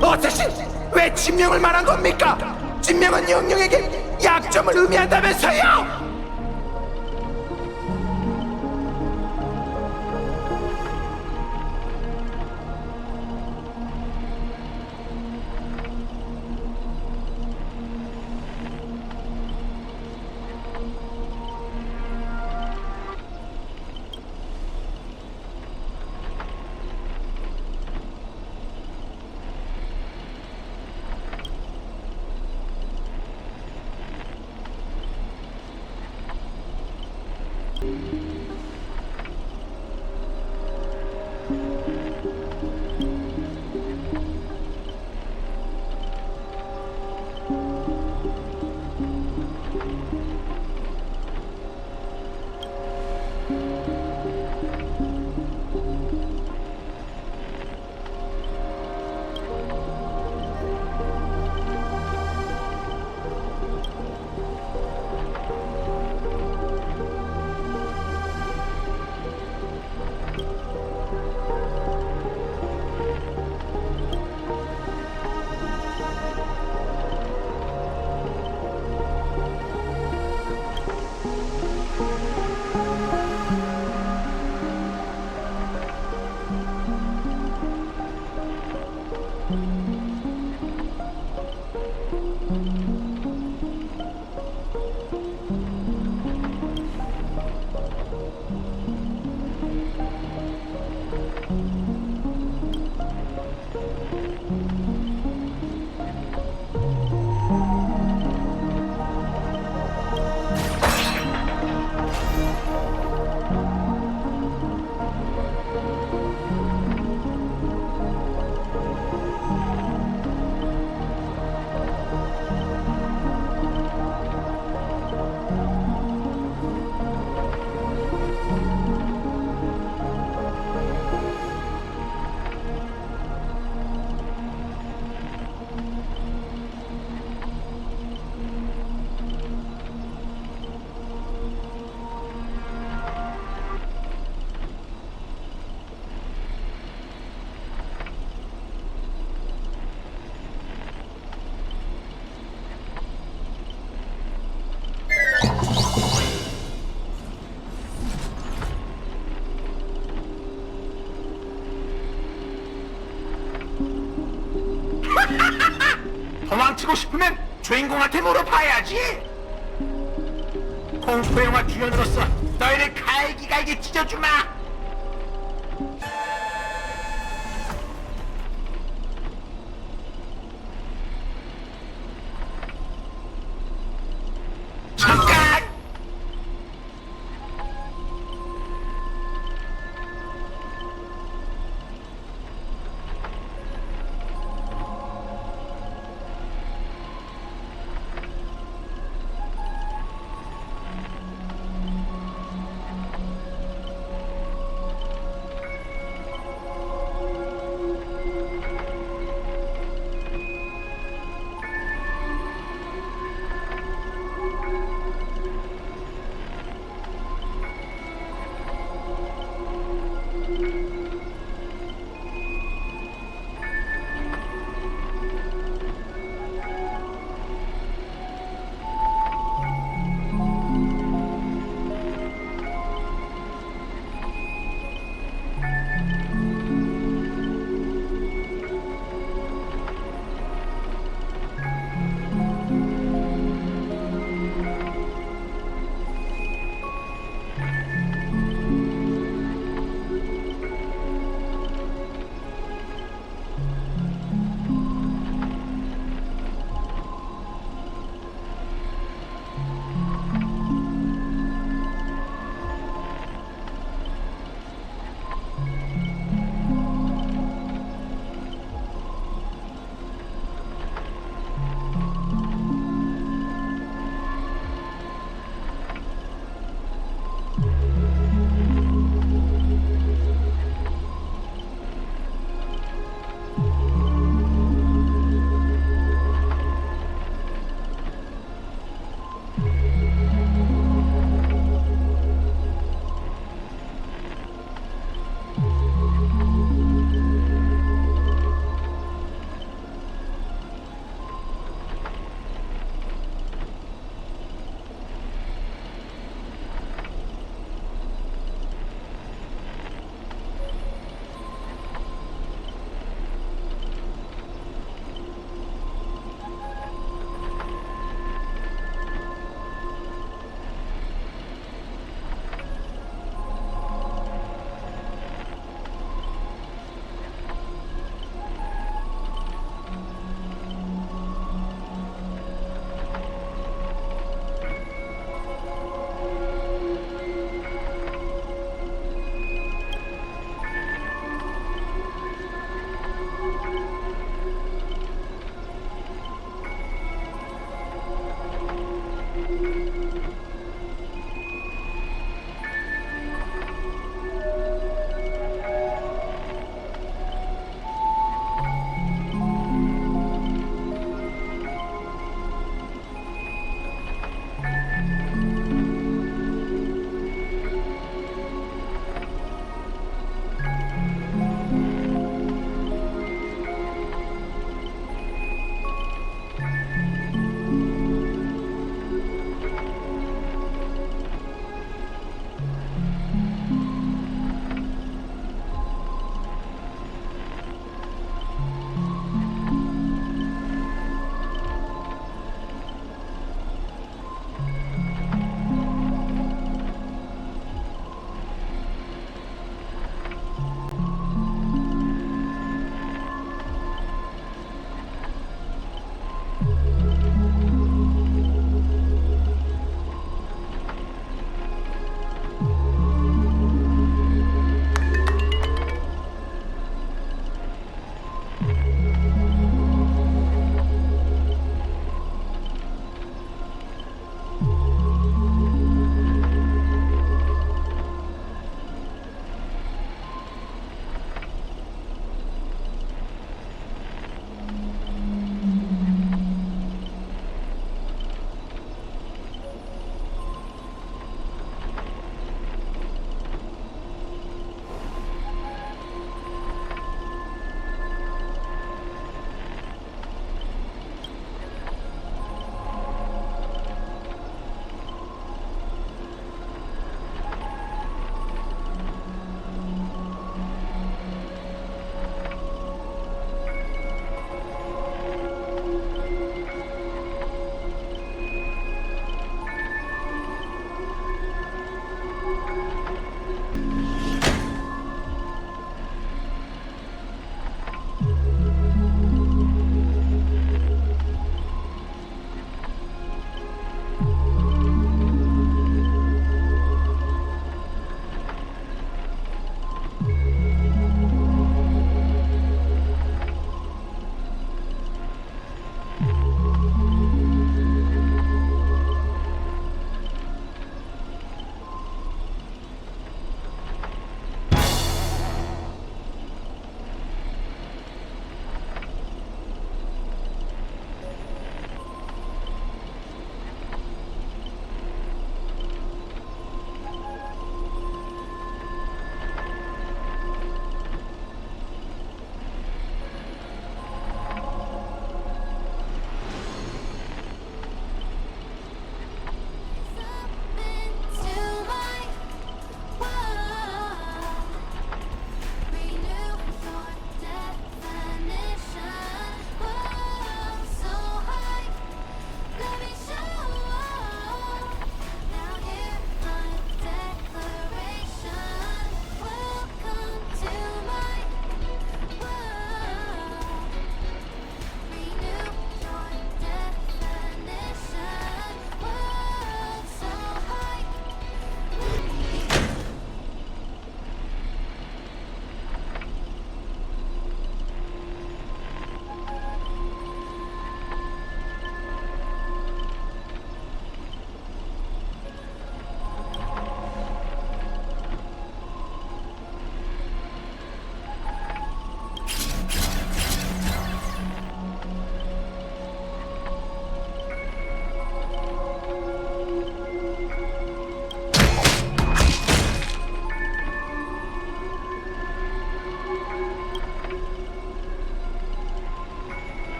[SPEAKER 6] 어쌔신! 왜 진명을 말한 겁니까? 진명은 영영에게 약점을 의미한다면서요! 도망치고 싶으면 주인공한테 물어봐야지. 공포 영화 주연으로서 너희를 갈기갈기 찢어주마. 잠깐!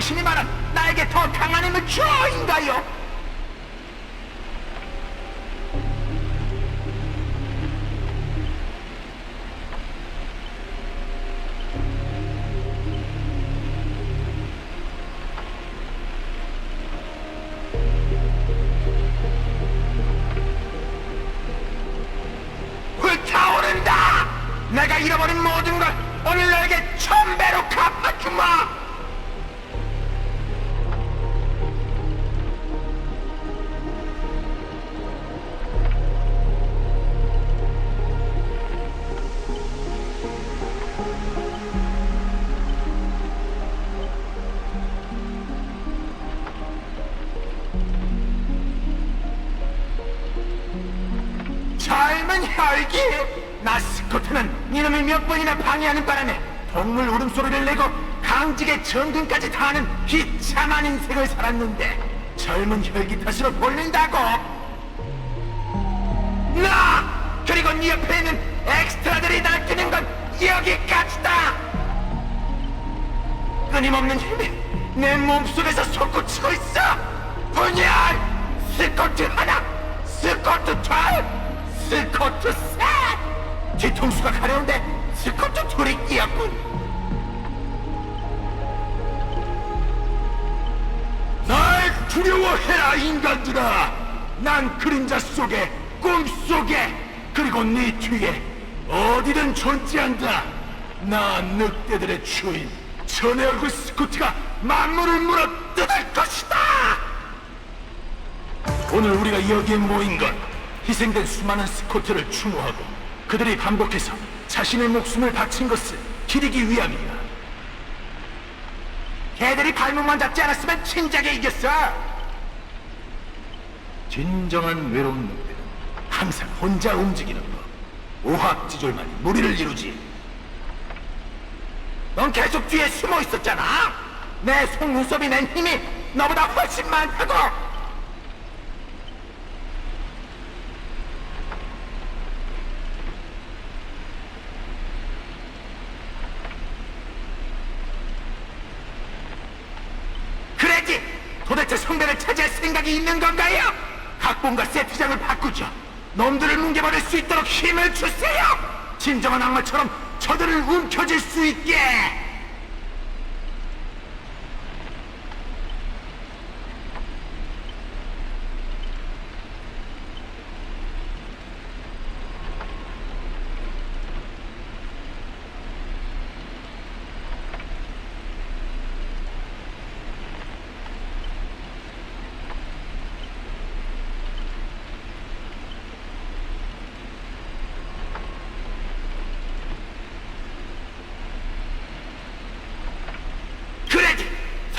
[SPEAKER 6] 당신이 말한 나에게 더 강한 힘을 줘인가요? 불타오른다! 내가 잃어버린 모든 걸 오늘 너에게 1000배로 갚아주마! 젊은 혈기! 나 스코트는 이놈이 몇 번이나 방해하는 바람에 동물 울음소리를 내고 강직의 정근까지 다하는 비참한 인생을 살았는데 젊은 혈기 탓으로 볼린다고? 나! 그리고 네 옆에 있는 엑스트라들이 날뛰는 건 여기까지다! 끊임없는 힘이 내 몸속에서 솟구치고 있어! 분열! 스코트 하나! 스코트 둘! 스코트 셋! 뒤통수가 가려운데 스코트 둘이 끼었군. 날 두려워해라 인간들아. 난 그림자 속에 꿈속에 그리고 네 뒤에 어디든 존재한다. 나 늑대들의 주인 전의 얼굴 스코트가 만물을 물어 뜯을 것이다. 오늘 우리가 여기에 모인 건 희생된 수많은 스코트를 추모하고 그들이 반복해서 자신의 목숨을 바친 것을 기리기 위함이야. 걔들이 발목만 잡지 않았으면 진작에 이겼어. 진정한 외로운 놈들은 항상 혼자 움직이는 법. 오합지졸만이 무리를 이루지. 넌 계속 뒤에 숨어 있었잖아. 내 속눈썹이 낸 힘이 너보다 훨씬 많다고. 도대체 성배를 차지할 생각이 있는 건가요? 각본과 세트장을 바꾸죠. 놈들을 뭉개버릴 수 있도록 힘을 주세요. 진정한 악마처럼 저들을 움켜쥘 수 있게.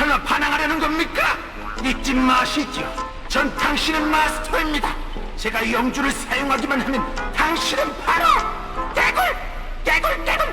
[SPEAKER 6] 설마 반항하려는 겁니까? 잊지 마시죠. 전 당신의 마스터입니다. 제가 영주를 사용하기만 하면 당신은 바로 깨굴! 깨굴! 깨굴!